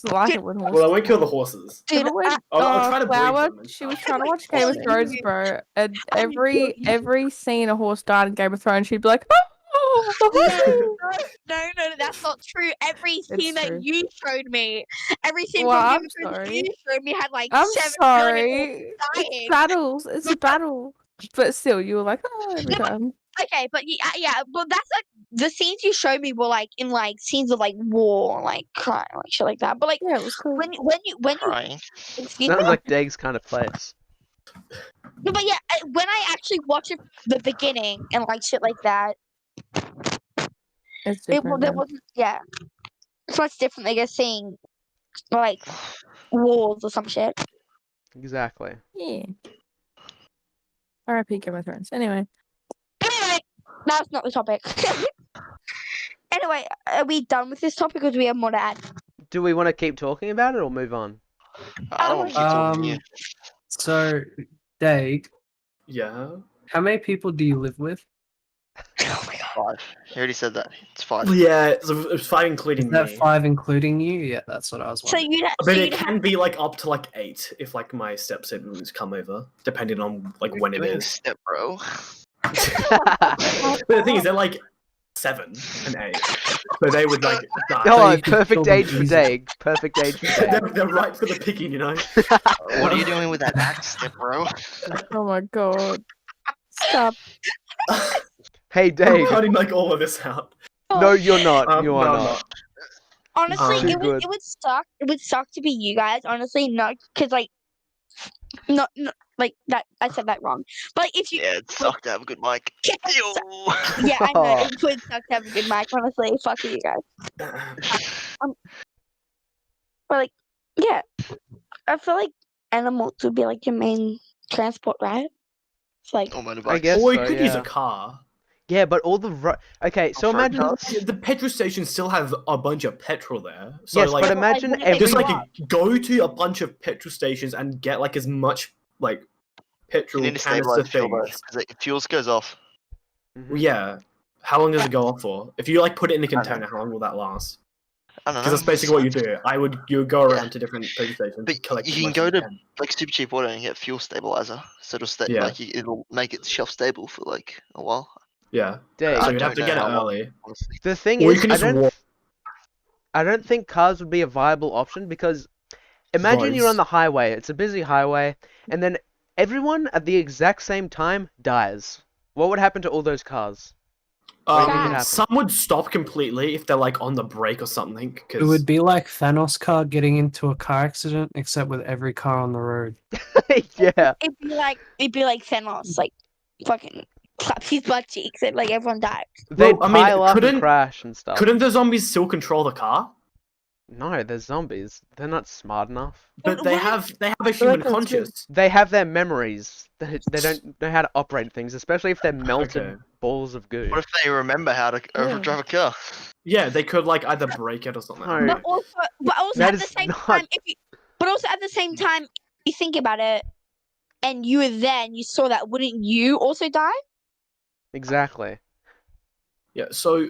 Doesn't like it when horses. Well, I won't kill the horses. Dude, Remember when I'll try to breed Flower, them and she was stuff. trying to watch Game of Thrones, bro, and every scene a horse died in Game of Thrones, she'd be like, "Oh, the horse!" no, that's not true. Every scene that true. you showed me, every scene Well, from I'm Game of Thrones sorry. you showed me had like I'm 7 sorry. dying. It's battles. It's a battle. But still, you were like, "Oh," every time. Okay, but yeah, but that's like the scenes you showed me were like in like scenes of like war, like crime, like shit like that. But like Yeah, it was cool. when you Crying. excuse Sounds me, like Dave's kind of place. no, but yeah, when I actually watch it the beginning and like shit like that, It's there different. man. wasn't yeah. It's much different, I guess, seeing like wars or some shit. Exactly. Yeah. R.I.P. Game of Thrones. Anyway. Anyway, that's not the topic. Anyway, are we done with this topic or do we have more to add? Do we want to keep talking about it or move on? I don't want to keep talking to you. So, Dave, Yeah. how many people do you live with? Oh my god. 5. You already said that. It's 5. Yeah, it's 5 including Is that me. 5 including you? Yeah, that's what I was So wondering. you'd have But so it you'd have, can be like up to like 8 if like my step siblings come over, depending on like when it Doing is. step, bro. But the thing is, they're like 7 and 8, so they would like die. Oh, you could perfect kill them age for easily. Dave. Perfect age for Dave. they're right for the picking, you know. What are you doing with that axe, step, bro? Oh my god. Stop. Hey, I'm Dave. cutting like all of this out. No, you're not. You are no, I'm not. honestly, Too it would good. it would suck. It would suck to be you guys. Honestly, not because like, not like that. I said that wrong. But if you, Yeah, it sucked to have a good mic. Yeah, Yo. yeah, I know it would suck to have a good mic. Honestly, fuck you guys. But like, yeah, I feel like animals would be like your main transport, right? It's like Or motorbike. I guess Or you so, could use yeah. a car. Yeah, but all the okay. So Off-road imagine. cars? Yeah, the petrol stations still have a bunch of petrol there. So Yes, like, but Yeah, imagine wouldn't they every. just go like up? go to a bunch of petrol stations and get like as much like You petrol need to canister stabilize fuel though, things. because if fuel goes off. Well, yeah. How long does it go off for? If you like put it in a don't know. container, how long will that last? I don't know. Because that's basically what you do. You would go around to different petrol stations, But collect you as can much go as to- can. Like super cheap water and get fuel stabilizer, so it'll stay, Yeah. it'll make it shelf stable for like a while. Yeah. Dave. So I you'd have to don't get it know how long. early. Honestly. The thing Or you is, can just walk. I don't think cars would be a viable option because imagine you're on Roads. the highway. It's a busy highway, and then everyone at the exact same time dies. What would happen to all those cars? What do you think would happen? Some would stop completely if they're like on the brake or something. Cause... It would be like Thanos' car getting into a car accident, except with every car on the road. Yeah. It'd be like Thanos, like fucking claps his butt cheeks and like everyone dies. They'd I mean, pile up and couldn't- crash and stuff. Couldn't the zombies still control the car? No, they're zombies. They're not smart enough. But Well, they wouldn't- have a human that's true. conscious. They have their memories. They don't know how to operate things, especially if they're melted Okay. balls of goo. What if they remember how to overdrive a car? Yeah, they could like either break it or something. No. But also That at the is same not- time, but also at the same time, you think about it, and you were there and you saw that, wouldn't you also die? Exactly. Yeah, so.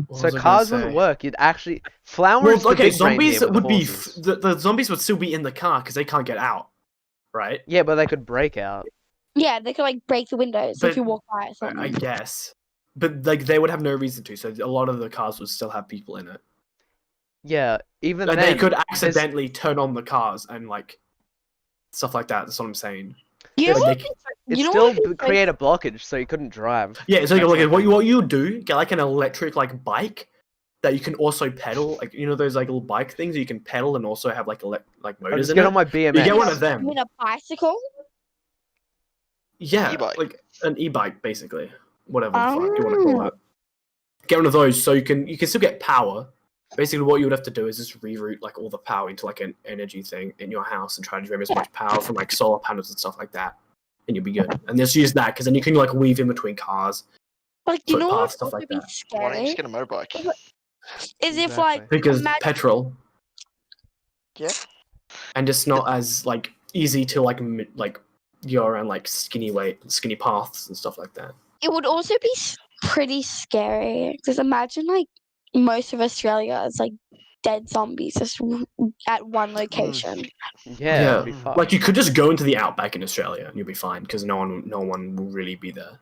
What So was I gonna cars wouldn't say? work. You'd actually Flower Well, is the okay, big brain zombies here with would the be horses. the zombies would still be in the car because they can't get out, right? Yeah, but they could break out. Yeah, they could like break the windows But- if you walk by or I something. guess, but like they would have no reason to. So a lot of the cars would still have people in it. Yeah, even Like then, they could there's- accidentally turn on the cars and like stuff like that. That's what I'm saying. You know Like, what? they It You know still what would be so- create a blockage, so you couldn't drive. Yeah, so That's like, the what thing. you do, get like an electric like bike that you can also pedal. Like you know those like little bike things you can pedal and also have like like I'll motors just in get it. on my You BMX. get one of I them. mean, a bicycle. Yeah, E-bike. like an e-bike basically, whatever the fuck you want to call it. Get one of those so you can still get power. Basically, what you would have to do is just reroute like all the power into like an energy thing in your house and try to grab as much power from like solar panels and stuff like that, and you'll be good. And just use that because then you can like weave in between cars Like, do you know what footpaths, would stuff also like be that. Why don't you scary? just get a motorbike? Is if like Exactly. because imagine- petrol Yeah. and it's not as like easy to like like go around like skinny paths and stuff like that. it would also be pretty scary. Because imagine like most of Australia is like dead zombies just at one location. Yeah, it'd be fucked. Like you could just go into the outback in Australia and you'll be fine because no one will really be there.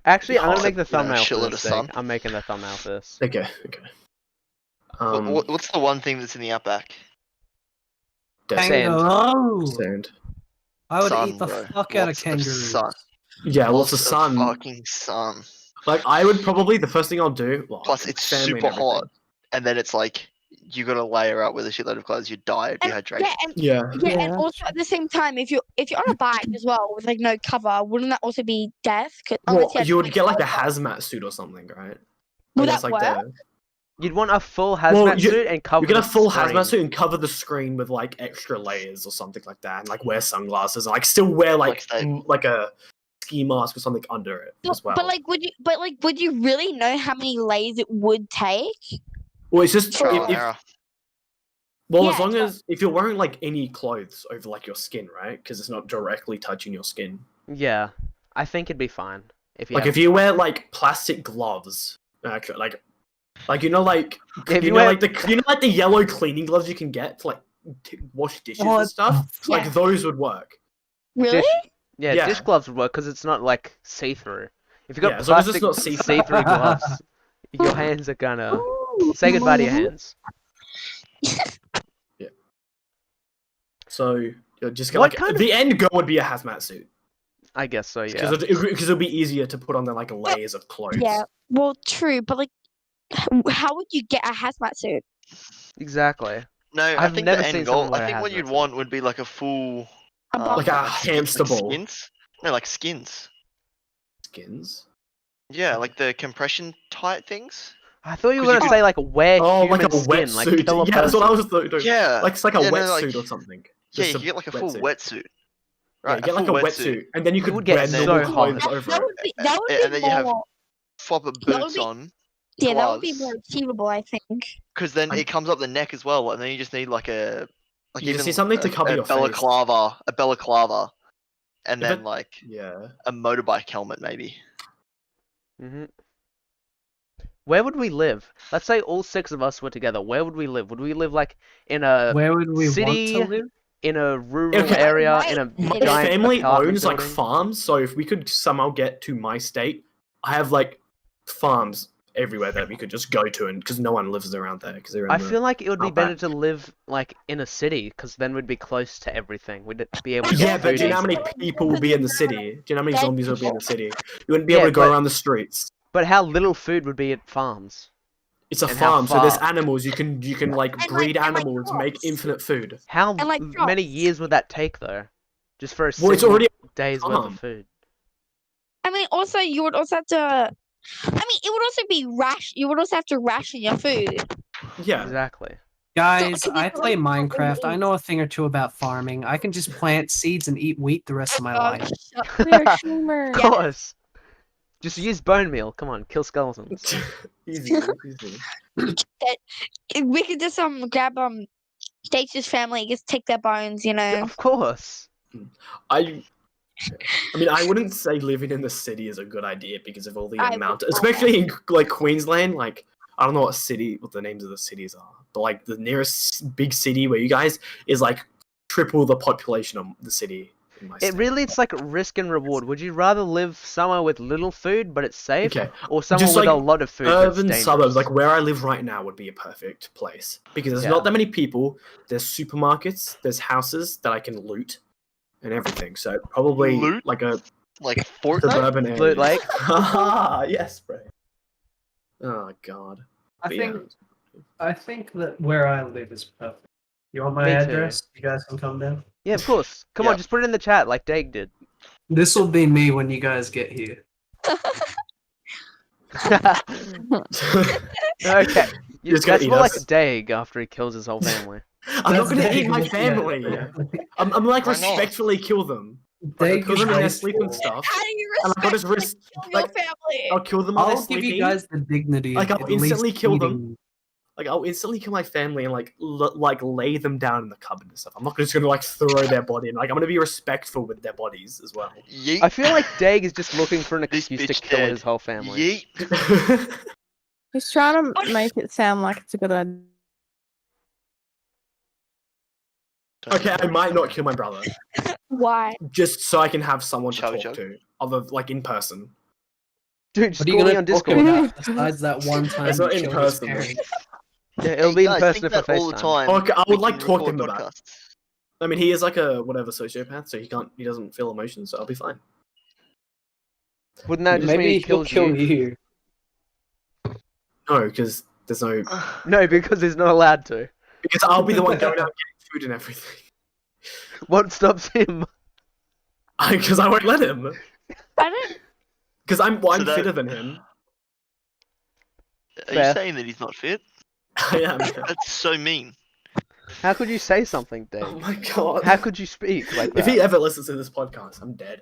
Actually, I'm gonna hot, make the you know, thumbnail for shitload this of thing. sun. I'm making the thumbnail for this. Okay. What's the one thing that's in the outback? Desert Sand. Kangaroo. sand. I would Sun, eat the bro. fuck out of Lots kangaroos. sun. Yeah, lots of Lots sun. Fucking sun. Like I would probably the first thing I'll do. Well, Plus, it's family and super hot, everything. and then it's like you gotta layer up with a shitload of clothes. You die of And, dehydration. yeah, and Yeah. yeah, and Yeah. also at the same time, if you're on a bike as well with like no cover, wouldn't that also be death? Well, you would get like a hazmat suit or something, right? Would Like, that that's work? like the You'd want a full hazmat you- suit and cover you get a the full screen. hazmat suit and cover the screen with like extra layers or something like that, and like wear sunglasses and like still wear like Like a ski mask or something under it as well. But would you really know how many layers it would take? well, it's just trial and if, error. well, Yeah, as long it's as if you're wearing like any clothes over like your skin, right? Because it's not directly touching your skin. Yeah, I think it'd be fine if you. Like have- if you wear like plastic gloves, actually, like you know like If you you know wear- like the yellow cleaning gloves you can get to like wash dishes What and stuff. the Like Yeah. those would work. Really? Dish- yeah, Yeah. dish gloves would work because it's not like see through. If you got Yeah, as long as plastic it's not see-through. see-through gloves, your hands are gonna say goodbye to your hands. So you're just What like kind of- the end goal would be a hazmat suit I guess so. Yeah. because it'll be easier to put on the like layers of clothes. Yeah. Well, true, but like, how would you get a hazmat suit? Exactly. No, I I've think never the seen end someone goal. wear I a think what hazmat you'd suit. want would be like a full. Like a skin- hamster ball. Skins? No, like skins. Skins. Yeah, like the compression tight things. I thought you were 'Cause you gonna could- say like wear Oh, human like a skin, like wetsuit. kill a Yeah, that's what I person. was doing. Yeah. Like it's like a yeah, no, wetsuit like- or something. Yeah, Just you get like a full wetsuit. wetsuit. Yeah, Right, get like a full wetsuit, and then you could would get wear so normal hot. clothes over That it. would be that would And be then you have more. Proper would boots be- on, Yeah, that would be gloves. more achievable, I think. because then I- it comes up the neck as well, and then you just need like a like You just even need something to cover a your face. a balaclava, and If then it- like Yeah. a motorbike helmet maybe. hmm Where would we live? Let's say all 6 of us were together. Where would we live? Would we live like in a Where would we city, want to live? in a rural Okay. area, Right. in a My giant Family apartment owns like building? farms, so if we could somehow get to my state, I have like farms everywhere that we could just go to, and because no one lives around there, because they're. I feel like it would be Not better bad. to live like in a city, because then we'd be close to everything. We'd be able to Yeah, get but food do you know how easily. many people will be in the city? Do you know how many Dead zombies will be in the people. city? You wouldn't be Yeah, able to go but- around the streets. But how little food would be at farms? It's a and how farm, so there's far? animals. You can like like- breed and, like, animals, make crops. infinite food. How And, like, many crops. years would that take though? just for a Well, it's single already day's worth come. of food. I mean, also you would also have to. I mean, it would also be You would also have to ration your food. Yeah. Exactly. Guys, So, I play it's not really Minecraft. I easy. know a thing or two about farming. I can just plant seeds and eat wheat the rest of my life. We're streamers. Of course. Just use bone meal. Come on, kill skeletons. Easy, easy. We could just grab Stacey's family, just take their bones, you know. Of course. I mean, I wouldn't say living in the city is a good idea because of all the I amount, would- especially in like Queensland. Like, I don't know what the names of the cities are, but like the nearest big city where you guys is like triple the population of the city in my It state. really, it's like risk and reward. Would you rather live somewhere with little food but it's safe, Okay, or somewhere just with a like lot of food but it's urban dangerous? suburbs, like where I live right now, would be a perfect place because there's Yeah. not that many people. There's supermarkets, there's houses that I can loot, and everything. So probably Loot? like a Like Fortnite? suburban area. Loot Lake? Haha, yes, bro. Oh god. But yeah. I think that where I live is perfect. You want my Me too. address? You guys can come down. Yeah, of course. Come Yeah. on, just put it in the chat like Dag did. This will be me when you guys get here. Okay. You're just gonna That's eat more like us. Dag after he kills his whole family. I'm not gonna That's eat my Dave. family. Yeah. I'm like Why not? respectfully kill them. Like, Dave I'll kill them in their is sleep and wasteful. stuff. How do you And I'll just respect risk, your like, family? I'll kill them while they're I'll give sleeping. you guys the dignity. Like, of I'll at instantly least kill them. eating. Like, I'll instantly kill my family and like like lay them down in the cupboard and stuff. I'm not just gonna like throw their body in. Like, I'm gonna be respectful with their bodies as well. Yeet. I feel like Dag is just looking for an This excuse to bitch kill dead. his whole family. Yeet. He's trying to make it sound like it's a good idea. Okay, I might not kill my brother Why? just so I can have someone to Chubby talk chug. to, other like in person. Dude, just What are you call me gonna on talk Discord. about besides that one time It's you not in killed his person. parents? Yeah, it'll be in Guys, person think if I that all the FaceTime. time. Okay, I we would like can talk to record him about it. podcasts. I mean, he is like a whatever sociopath, so he doesn't feel emotions, so I'll be fine. Wouldn't that just mean Maybe he he'll kills kill you? you. No, because there's no No, because he's not allowed to. because I'll be the one going out and getting food and everything. What stops him? Because I won't let him. I don't. Because I'm So that- fitter than him. Are Fair. you saying that he's not fit? I am. That's so mean. How could you say something, Dave? Oh my god. How could you speak like that? If he ever listens to this podcast, I'm dead.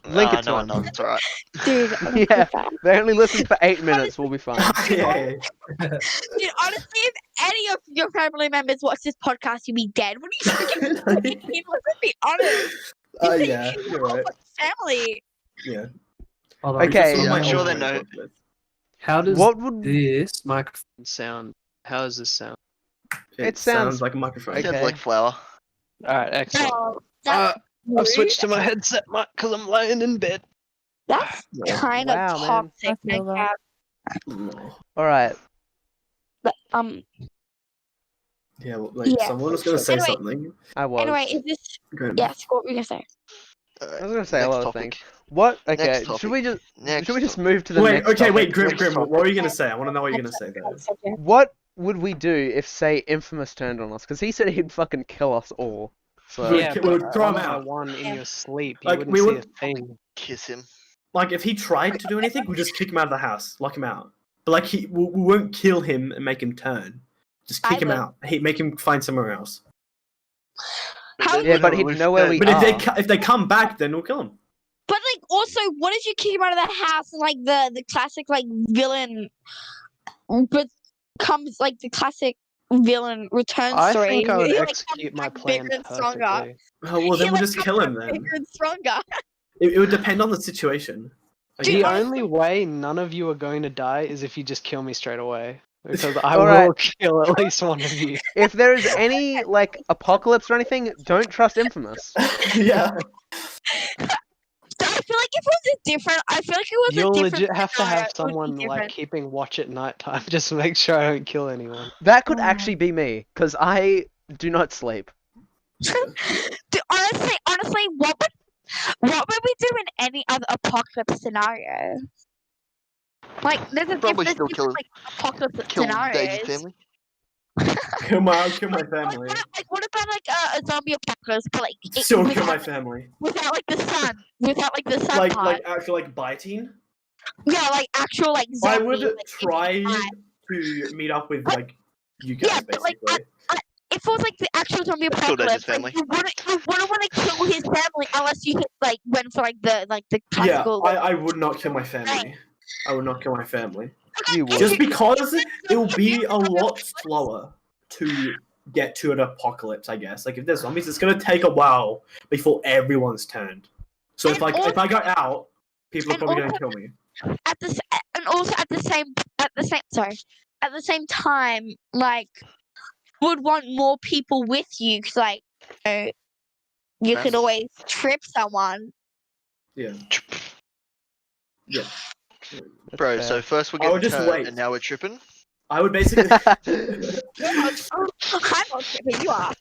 Link it to no, him. no, it's alright. Dude, Yeah, they only listen for 8 minutes. We'll be fine. yeah. dude, honestly, if any of your family members watch this podcast, you'd be dead. What are you freaking saying? Let's be honest. Oh You yeah, think you you're right. love Family. Yeah. Hold on, Okay, just I'm remind sure me. they know. How does What would this microphone sound. How does this sound? It sounds- sounds like a microphone. Okay. Sounds like flour. Alright, excellent. Oh, that's I've switched to my headset because I'm laying in bed. That's kind Wow, of man. toxic. I feel like that. No. All right. But, Yeah, well, like Yeah. someone was gonna say Anyway. something. I was. anyway, is this? Go ahead. Yes. What were you gonna say? Alright, I was gonna say a next lot of topic. things. What? Okay. Next Should topic. we just Next should we just topic. move to the Wait, next okay, topic? wait, Grim, Next Grim, topic. what were you gonna say? I want to know what you're gonna say though. What would we do if, say, Infamous turned on us? Because he said he'd fucking kill us all. So Yeah, but we'll throw him one by out. one in your sleep. You Like, wouldn't we see would- a thing. Kiss him. Like, if he tried to do anything, we'll just kick him out of the house, lock him out. But like, we won't kill him and make him turn. Just kick I him will. out. Make him find somewhere else. How- yeah, but he'd know where we But are. if they come back, then we'll kill him. But like, also, what if you kick him out of the house and like the classic like villain, but comes like the classic villain return I story. think I would He, like, execute comes my back plan bigger and stronger. perfectly. Oh, well, He, then we'll like, just comes kill him back then. bigger and stronger. It would depend on the situation. Like, Dude, The I- only way none of you are going to die is if you just kill me straight away. Because I Alright. will kill at least one of you. If there is any like apocalypse or anything, don't trust Infamous. yeah. So I feel like if it was a different, I feel like it was You'll a different. legit have to scenario, have it would be someone like different. keeping watch at night time just to make sure I don't kill anyone. That could actually be me, because I do not sleep. Dude, honestly, what would we do in any other apocalypse scenario? Like, there's a Probably difference still between kill- like apocalypse Kill scenarios. Dave's family. Kill my family. What about like a zombie apocalypse, but like Still kill my without, family. without like the sun, without like the sun Like part. actual like biting. Yeah, like actual like I zombie. would like, if you try die. to meet up with But- like you guys Yeah, but like basically. if it was like the actual zombie I'd kill Dage's apocalypse, like, family. you wouldn't want to kill his family unless you like went for like the Yeah, classical. I would not kill my family. I would not kill my family. You would. Just because it will be a lot slower to get to an apocalypse, I guess. Like if there's zombies, it's gonna take a while before everyone's turned. So if I go out, people are probably gonna kill me. At the and also at the same time, like would want more people with you because like you could That's- always trip someone. Yeah. Yeah. Bro, fair. so first we're I would getting just turned, wait. and now we're tripping. I would basically I'm not tripping. You are.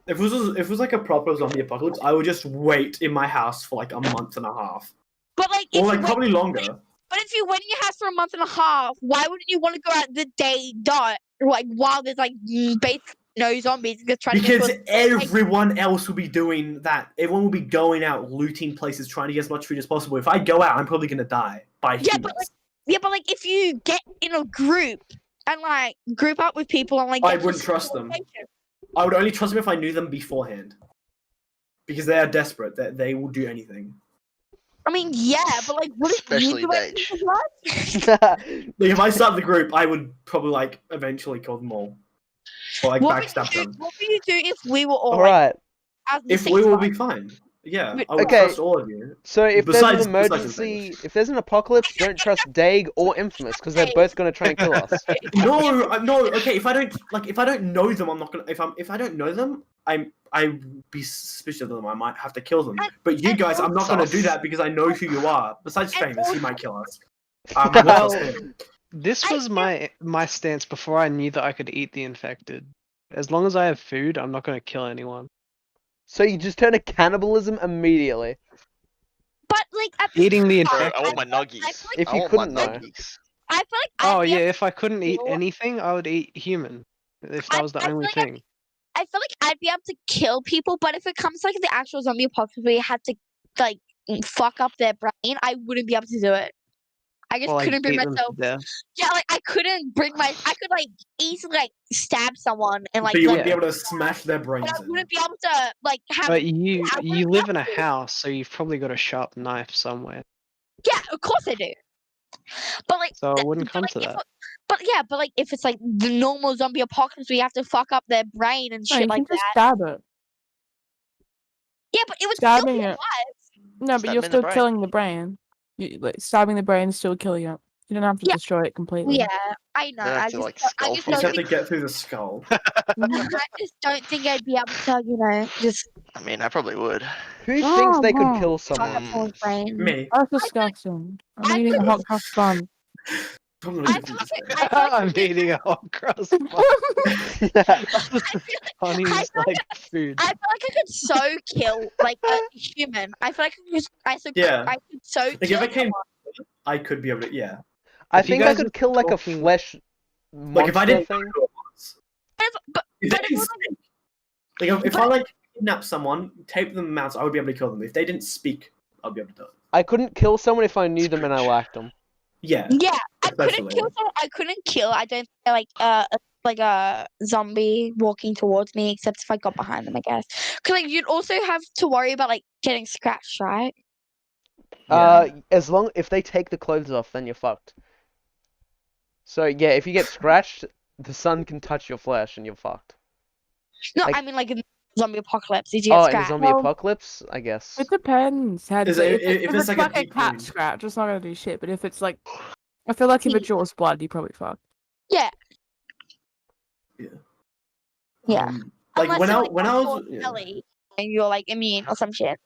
if it was like a proper zombie apocalypse, I would just wait in my house for like a month and a half. But like, Or if like you probably longer. but if you went in your house for a month and a half, why wouldn't you want to go out the day dot, like while there's like basically no zombies, just trying Because to get everyone else will be doing that. Everyone will be going out, looting places, trying to get as much food as possible. If I go out, I'm probably gonna die by Yeah, humans. but like if you get in a group and like group up with people and like I get to wouldn't a trust them. location. I would only trust them if I knew them beforehand. Because they are desperate. They will do anything. I mean, yeah, but like, wouldn't Especially you do anything Dage. as well? Like, if I start the group, I would probably like eventually kill them all. Or like What would backstab them. What would you do if we were all All like, right. as the If same we will time? be fine. Yeah, Wait, I would okay. trust all of you. So if Besides- there's an besides the emergency, things. if there's an apocalypse, don't trust Daig or Infamous because they're both gonna try and kill us. No, no. Okay, if I don't know them, I'm not gonna. If I don't know them, I be suspicious of them. I might have to kill them. But you and guys, I'm not gonna do sus. that because I know who you are. Besides And Famous, he also- might kill us. I won't Well, trust him. This I was my stance before I knew that I could eat the infected. As long as I have food, I'm not going to kill anyone. So you just turn to cannibalism immediately. But like, at the Eating the same time, Bro, infected. I want my I nuggies. feel like- If I you want my couldn't, though. nuggies. I feel like Oh I'd be yeah, able if I couldn't eat kill- anything, I would eat human. If that was the I only feel like thing. I feel like I'd be able to kill people, but if it comes to, like the actual zombie apocalypse where you had to like fuck up their brain, I wouldn't be able to do it. I just Or like couldn't bring beat them to myself. death. Yeah, like I couldn't bring my. I could like easily like stab someone and like. But you let- wouldn't be able to smash their brains but I in. wouldn't be able to like have. But you I wouldn't live in a have to. house, so you've probably got a sharp knife somewhere. Yeah, of course I do. But like. So it th- wouldn't but, come like, to if that. it- But yeah, but like if it's like the normal zombie apocalypse where you have to fuck up their brain and No, shit you like can just that. stab it. Yeah, but it would still Stabbing be it. alive. No, but Stab you're him in the still brain. killing the brain. Like stabbing the brain is still killing it. You don't have to Yeah. destroy it completely. Yeah, I know. Then I I have to, just, like, I skull just You don't just have to think, get through the skull. I just don't think I'd be able to, just I mean, I probably would. Who thinks they could Oh, kill fuck up someone? someone's brain. Me. That's disgusting. I'm I eating a could- hot cross bun. I'm gonna I do feel this. like I feel like I'm if it- eating a hot cross. I feel Funniest like- like food. I feel like I could so kill like a human. I feel like Yeah. I could so Like if kill I came, someone. I could be able to. Yeah. I If you think I guys could are kill like a talking- flesh Like if I monster didn't thing. know who it was. But If But they it didn't was speak, like if I like kidnap someone, tape them out, I would be able to kill them. If they didn't speak, I'd be able to do it. I couldn't kill someone if I knew them and I liked them. Yeah. yeah, I couldn't Especially. kill someone. I couldn't kill. I don't think like a zombie walking towards me, except if I got behind them, I guess. Because like you'd also have to worry about like getting scratched, right? As long if they take the clothes off, then you're fucked. So yeah, if you get scratched, the sun can touch your flesh and you're fucked. No, Like- I mean like in zombie apocalypse, did you get Oh, in the scratched? zombie Well, apocalypse, I guess. It depends. Is it- if it's like a deep cat wound. scratch, it's not gonna do shit. But if it's like, I feel like if it draws blood, you probably fuck. Yeah. Yeah. Like Unless when you're, I like, when I on was full yeah. belly and you're like immune or some shit.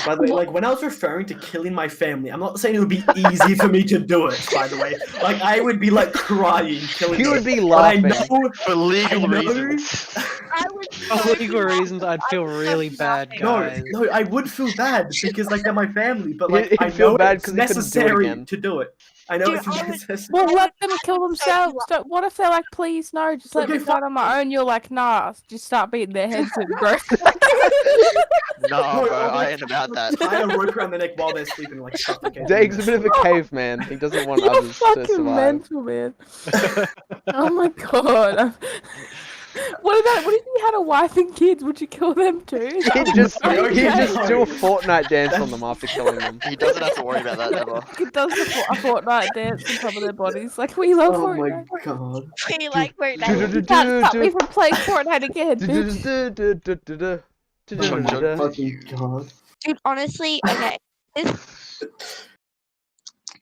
By the way, like when I was referring to killing my family, I'm not saying it would be easy for me to do it. By the way, like I would be like crying, killing. You them. would be But I laughing. know For legal I know- reasons. I would For legal reasons, I'd feel really bad, No, guys. no, I would feel bad because like they're my family, but like He'd I feel know bad it's 'cause he couldn't do it necessary again. to do it. I know Dude, it's I would- necessary. Well, I let would- them I kill would so themselves. love- What if they're like, please no, just let Okay, me die on my own? You're like, nah, just start beating their heads in, bro. Nah, No, bro, I'll, I like, ain't about that. tie a rope around their neck while they're sleeping, like suffocate. Dave's a bit of a caveman. He doesn't want You're others to fucking survive. mental, man. Oh my god. What if you had a wife and kids? Would you kill them too? Is that He'd just Okay. do a Fortnite dance on them after killing them. He doesn't have to worry about that ever. It does a Fortnite dance on top of their bodies. Like, we love Oh my Fortnite. god. We like Do- Fortnite. You can't stop me from playing Fortnite again, bitch. Oh my fucking god. Dude, honestly, okay.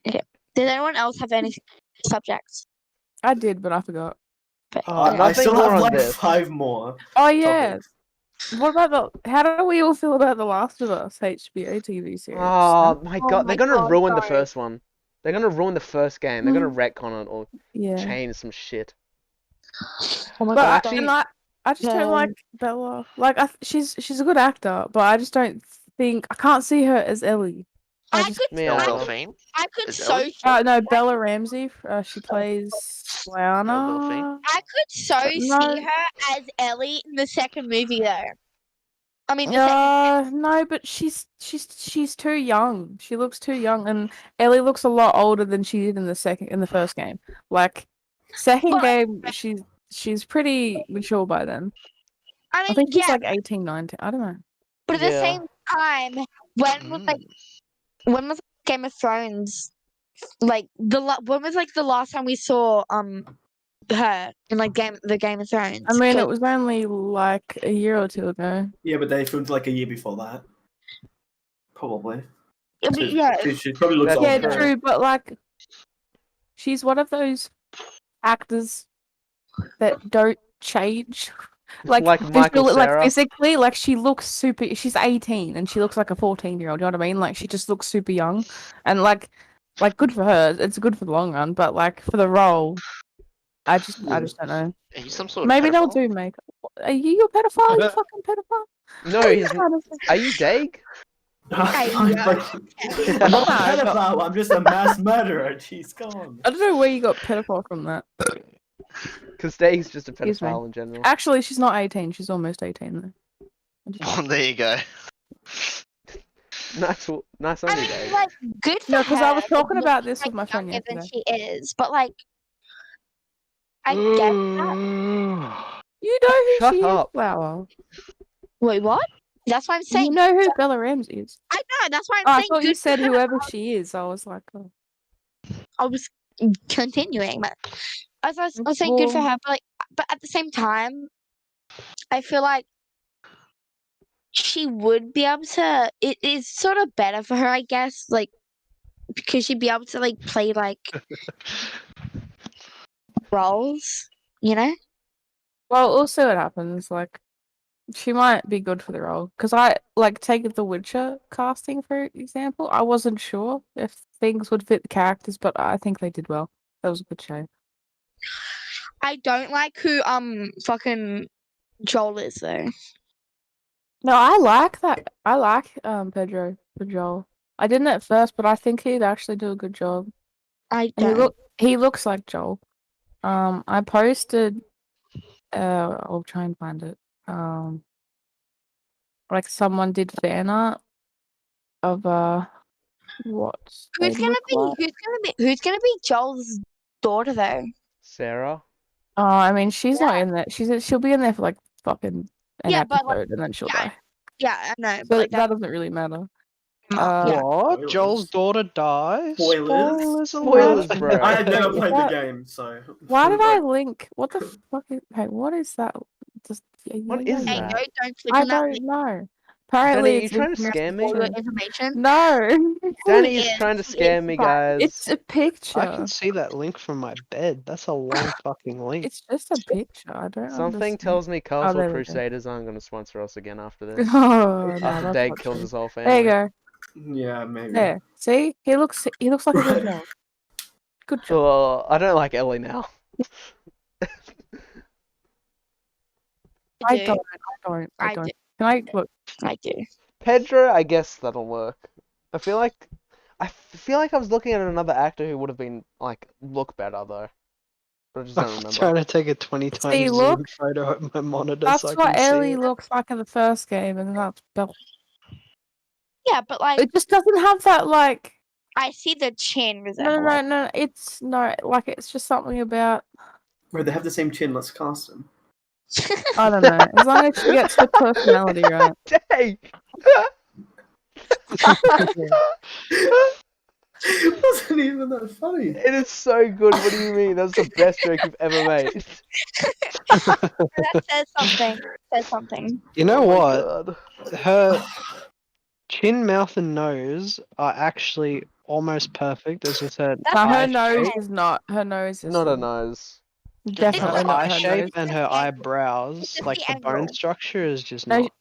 Okay. Did anyone else have any subjects? I did, but I forgot. But, I Nothing still more have on like this. 5 more. Oh yeah. topics. What about how do we all feel about The Last of Us HBO TV series? Oh my god, my they're gonna God, ruin the sorry. first one. They're gonna ruin the first game. They're gonna retcon it or Yeah. change some shit. oh my But god. actually- and I just don't like Bella. Like she's a good actor, but I just don't think I can't see her as Ellie. I just- could, Me Belle I either. could, Delphine? I could Is so, Ellie? No, Bella Ramsey. She plays Delphine? Lyanna. I could so No. see her as Ellie in the second movie though. I mean, the second. No, but she's too young. She looks too young, and Ellie looks a lot older than she did in the first game. Like second But- game, she's pretty mature by then. I I mean, think she's yeah, like 18, 19. I don't know. but at the Yeah. same time, when was Game of Thrones? Like when was like the last time we saw her in like the Game of Thrones? I mean, it 'Cause- was only like a year or two ago. Yeah, but they filmed like a year before that. Probably. I mean, yeah, She probably looks That's older. Yeah, true. true, but like, she's one of those actors that don't change. Like, Like Michael Cera. physically, like she looks super. She's 18 and she looks like a 14-year-old. You know what I mean? Like she just looks super young, and like good for her. It's good for the long run, but like for the role, I just don't know. Are you some sort of Maybe they'll pedophile? do makeup. Are you a pedophile? You fucking pedophile? No, he's. Are you Dag? I'm not a No, pedophile, I'm just a mass murderer. Jeez, come on. I don't know where you got pedophile from that. Because Dag's just a Excuse me. pedophile in general. Actually, she's not 18. She's almost 18 though. Oh, there you go. Nice on I you, mean, Dag. like good for No, because I was her, talking but about looking, this with my friend younger than yesterday. she is, but like, I get that. You know who Shut she up. is, Flower. Wait, what? That's what I'm You saying. know who Bella Ramsey is. I know. That's why I'm Oh, I saying. thought you good for said her. whoever she is. I was like, oh. I was continuing, but as I was saying, good for Well- her. But at the same time, I feel like she would be able to. It is sort of better for her, I guess, like because she'd be able to like play like roles, you know. Well, we'll see what happens. Like, she might be good for the role. Because I, like, take the Witcher casting, for example. I wasn't sure if things would fit the characters, but I think they did well. That was a good show. I don't like who fucking Joel is though. No, I like that. I like Pedro for Joel. I didn't at first, but I think he'd actually do a good job. I And don't. he looks like Joel. I posted. I'll try and find it. Like someone did fan art of what Who's they gonna look be? like. Who's gonna be Joel's daughter though? Sarah? Oh, I mean, she's not in there. She'll be in there for like fucking an Yeah, but, like, episode, and then she'll yeah, die. Yeah, I know. So But like that doesn't really matter. yeah. What? Spoilers. Joel's daughter dies? Spoilers? Spoilers, alert. bro. I had never Is played that- the game, so. Why did I link? What the fuck is? Hey, what is that? Just What is Hey, that? no, don't click I on that don't link know. Apparently, Danny, you it's trying to information scam me? for your for- information. No, Danny is Yes, trying to it's scam me, fine. guys. it's a picture. I can see that link from my bed. That's a long fucking link. It's just a picture. I don't. Something understand. tells me there Cultural we go. Crusaders aren't going to sponsor us again after this. Oh, no, After that's Dag not kills true. his whole family. There you go. Yeah, maybe. There. See, he looks like a good Right. job. Good job. Oh, I don't like Ellie now. I do. don't. I I don't. do. Can I look? I do. Pedro, I guess that'll work. I feel like I was looking at another actor who would have been like look better though, but I just don't I'm remember. trying to take a 20 times See, zoom look. photo of my monitor That's so I what can see Ellie it. looks like in the first game, and that's Bella. Yeah, but like It just doesn't have that like. I see the chin No, resemblance. no. It's no like it's just something about. Bro, they have the same chin. Let's cast them. I don't know. As long as she gets her personality right. Dang! It wasn't even that funny. It is so good. What do you mean? That's the best joke you've ever made. That says something. Says something. You know Oh my what? God. Her chin, mouth, and nose are actually almost perfect. As just her That's Now her eye nose shape, is not. Her nose is Not a nose. definitely her not eye her shape nose. and her It's eyebrows, just like the the bone angle. structure, is just No, not.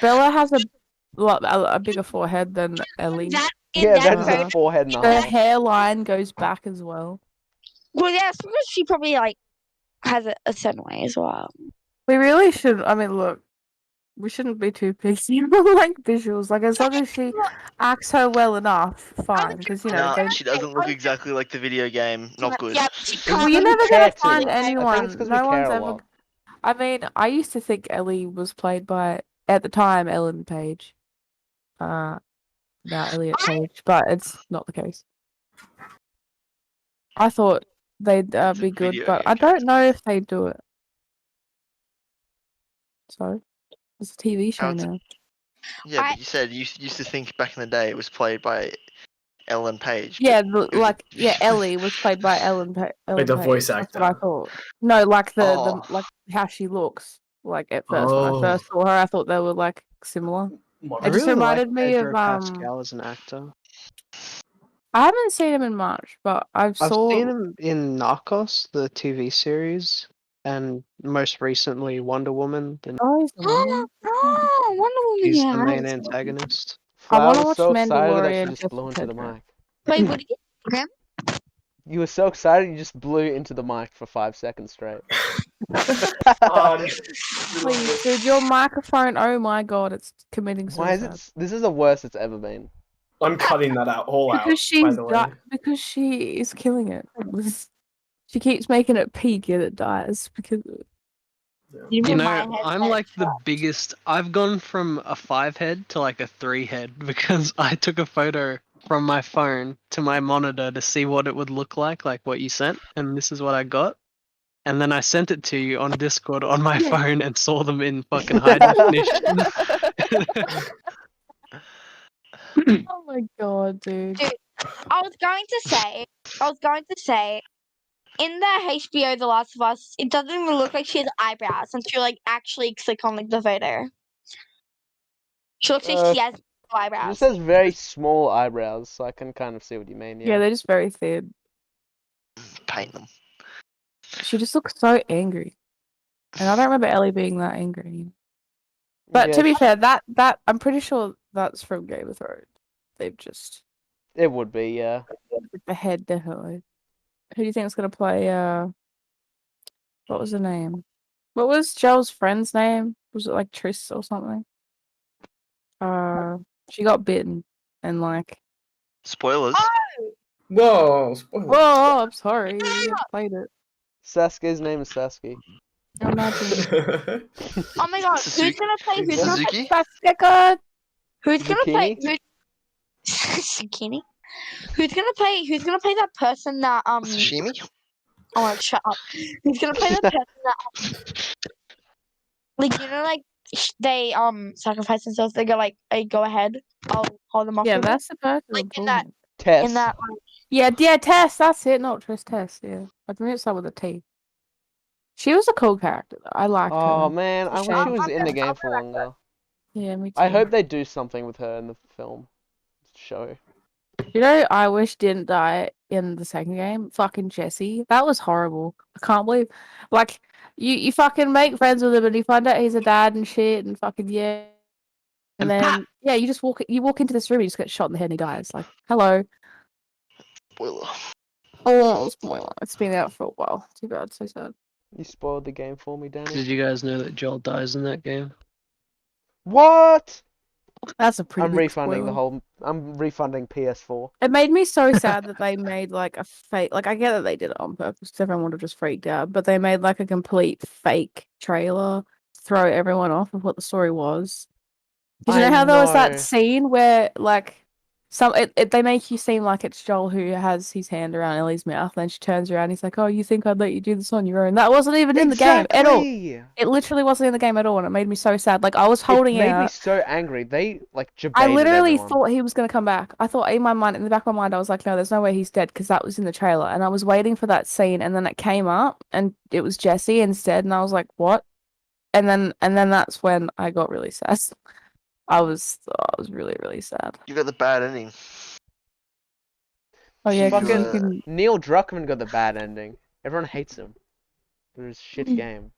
Bella has a bigger forehead than Ellie. That in Yeah, that that is photo. a forehead and a Her half. hairline goes back as well. Well, yeah, it's because she probably like has it a certain way as well. We really should. I mean, look, we shouldn't be too picky on like visuals. Like as long as she acts her well enough, fine. Because you know, Nah, they, she doesn't look exactly like the video game. Not good. Yeah, she It's well, can't. you're because we never care gonna too find much. I think it's anyone. because we No one's care a ever. lot. I mean, I used to think Ellie was played by at the time Ellen Page. Now Elliot Page, but it's not the case. I thought they'd It's a be good, video but game I don't know if they do it. So it's a TV show How's it- now. Yeah, but you said you used to think back in the day it was played by Ellen Page. but Yeah, it was- Ellie was played by Ellen Like the Page. voice That's what I actor. thought. No, like the Oh. like how she looks. Like at first, when I Oh. first saw her, I thought they were like similar. I It just really like reminded me Pedro of Pascal as an actor. I haven't seen him in much, but I've seen him in Narcos, the TV series, and most recently Wonder Woman. Oh, he's the one. Oh, Wonder Woman. He's Yeah. the main antagonist. I Flower wanna was watch so excited that she Mandalorian just just blew for into the Pedro. mic. Wait, what did you? Okay. You were so excited you just blew into the mic for 5 seconds straight. Oh, Please, dude, your microphone. Oh my god, it's committing Why is suicide. it? This is the worst it's ever been. I'm cutting that out all out. Because By she's the way. because she is killing it. She keeps making it peak and it dies because You put know, my head I'm there. like the biggest. I've gone from a 5 head to like a 3 head because I took a photo from my phone to my monitor to see what it would look like what you sent, and this is what I got. And then I sent it to you on Discord on my phone and saw them in fucking high definition. oh my god, dude. Dude, I was going to say, in the HBO The Last of Us, it doesn't even look like she has eyebrows until you like actually click on like the photo. She looks like she has no She eyebrows. just has very small eyebrows, so I can kind of see what you mean. Yeah, they're just very thin. Paint them. She just looks so angry. And I don't remember Ellie being that angry. But Yeah, to be fair, that I'm pretty sure that's from Game of Thrones. They've just it would be, yeah. the head definitely. Who do you think is gonna play what was her name? What was Joel's friend's name? Was it like Triss or something? She got bitten and like Spoilers. Whoa, spoiler. whoa, I'm sorry, we haven't played it. Sasuke's name is Sasuke. Imagine. Oh my god, who's Suzuki? gonna play? Who's gonna play? Suzuki? Who's gonna play? Zucchini? Zucchini. Who's gonna play? Who's gonna play that person that Sashimi? Oh, like, shut up. Who's gonna play the person that like you know like they sacrifice themselves. They go like, "Hey, go ahead. I'll hold them off." Yeah, with it." that's the person. Like, I'm in talking that- about. Tess. in that. Yeah, Tess, that's it. Not Triss, Tess. Yeah, I think it's with a T. She was a cool character. Though. I liked Oh her. man, I wish Shame. she was in the I'll game be for right longer. Yeah, me too. I hope they do something with her in the film show. You know, I wish didn't die in the second game. Fucking Jesse, that was horrible. I can't believe, like, you fucking make friends with him and you find out he's a dad and shit and fucking yeah, and then yeah, you just walk into this room and you just get shot in the head and he dies. Like, hello. Spoiler. Oh, spoiler. It's been out for a while. Too bad. So sad. You spoiled the game for me, Danny. Did you guys know that Joel dies in that game? What? That's a pretty I'm big refunding the spoiler. whole. I'm refunding PS4. It made me so sad that they made like a fake. Like I get that they did it on purpose because everyone would have just freaked out. But they made like a complete fake trailer to throw everyone off of what the story was. Did you I know how there was that know. scene where like they make you seem like it's Joel who has his hand around Ellie's mouth, and then she turns around and he's like, "Oh, you think I'd let you do this on your own?" That wasn't even in the game at all. Exactly. It literally wasn't in the game at all, and it made me so sad. Like I was It holding made me out. so angry. They like I jebaited literally everyone. thought he was gonna come back. I thought in my mind, in the back of my mind, I was like, "No, there's no way he's dead," because that was in the trailer, and I was waiting for that scene, and then it came up, and it was Jesse instead, and I was like, "What?" And then that's when I got really sad. I was really, really sad. You got the bad ending. Oh yeah, 'cause you Fucking can. Neil Druckmann got the bad ending. Everyone hates him for his shit Mm. game.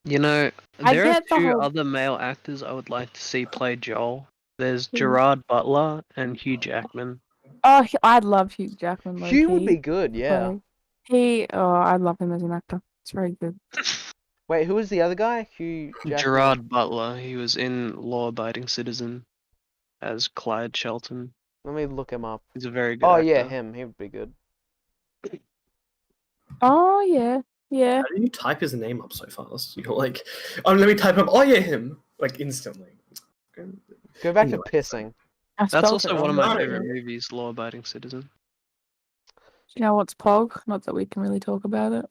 You know, I there are get the two whole- other male actors I would like to see play Joel. There's Who? Gerard Butler and Hugh Jackman. Oh, I'd love Hugh Jackman. Hugh would low-key. be good, yeah. I love him as an actor. It's very good. Wait, who was the other guy? Hugh Jackman. Gerard Butler, he was in Law Abiding Citizen as Clyde Shelton. Let me look him up. He's a very good Oh actor. yeah, him. He would be good. Oh yeah, yeah. How do you type his name up so fast? You're like, oh, let me type him. Oh yeah, him. Like instantly. Go back Anyway. to pissing. I That's spelled it also one of wrong. my No. favorite movies, Law Abiding Citizen. Do you know what's Pog? Not that we can really talk about it.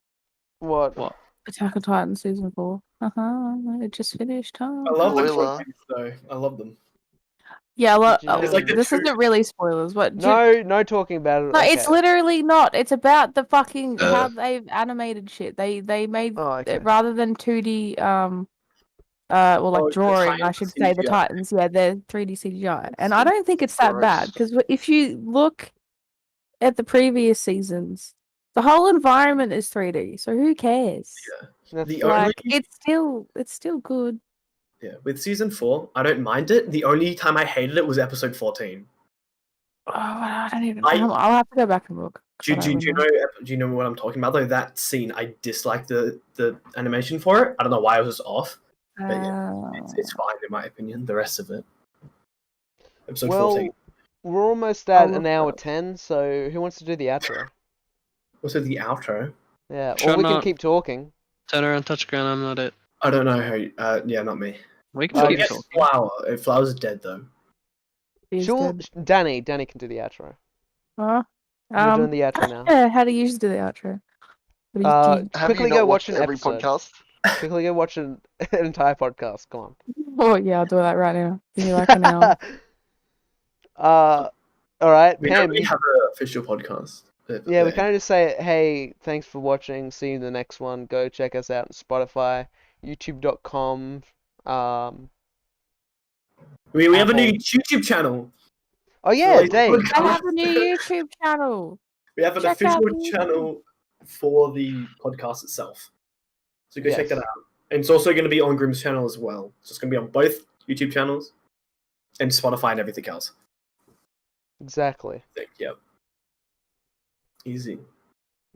What? What? Attack on Titan season 4. It just finished, huh? I love the Spoiler. trophies though. I love them. Yeah, Did you know- It's like the this two- isn't really spoilers. What? No talking about it. No, it's okay. literally not. It's about the fucking how they've animated shit. They made Oh, okay. it rather than 2D well, like Oh, the drawing, I Titans should say the CGI. Titans. Yeah, they're 3D CGI, and I don't think it's that bad Gross. because if you look at the previous seasons, the whole environment is 3D. So who cares? That's The Like only it's still good. yeah, with season 4, I don't mind it. The only time I hated it was episode 14. Oh, I don't even. I- I'll have to go back and look. Do, I do, don't do you remember. know? Do you know what I'm talking about? Though that scene, I disliked the animation for it. I don't know why it was off. But it's fine in my opinion. The rest of it, episode well, 14. we're almost at I'll an look hour up. 10. So who wants to do the outro? Also the outro. Yeah, Sure or we can not. keep talking. Turn around, touch ground, I'm not it. I don't know how. Yeah, not me. We can Oh, keep Yes, talking. Flower. Flower's dead though. He's Sure, dead. Danny can do the outro. Huh? We're doing the outro now. Yeah, how do you usually do the outro? What do you Have Quickly you not go watched watch an every episode. podcast? Quickly go watch an entire podcast. Come on. Oh yeah, I'll do that right now. Give me like an hour. All right, We Pam. don't really have an official podcast. Yeah, we kind of just say, hey, thanks for watching. See you in the next one. Go check us out on Spotify, YouTube.com. We have a new Apple. YouTube channel. Oh yeah, Like, Dave. podcast. I have a new YouTube channel. We have an Check out official the YouTube. channel for the podcast itself. So go check Yes. that out. And it's also going to be on Grimm's channel as well. So it's going to be on both YouTube channels and Spotify and everything else. Exactly. Yep. Easy.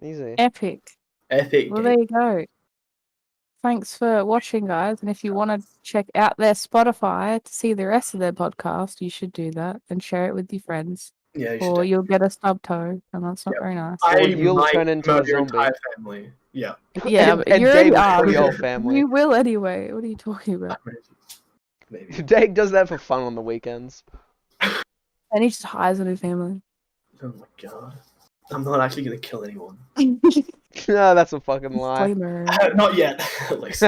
Easy. Epic. Epic. Well, there you go. Thanks for watching, guys. And if you want to check out their Spotify to see the rest of their podcast, you should do that and share it with your friends. Yeah, you Or should. you'll get a stub toe, and that's not Yep. very nice. Or I you'll might turn into a murder your zombie. entire family. Yeah. Yeah, and, but and you Dave already will are. kill your family. You will anyway. What are you talking about? Maybe. Dave does that for fun on the weekends. And he just hides on his family. Oh my god. I'm not actually going to kill anyone. No, that's a fucking lie. Disclaimer. Not yet, at least.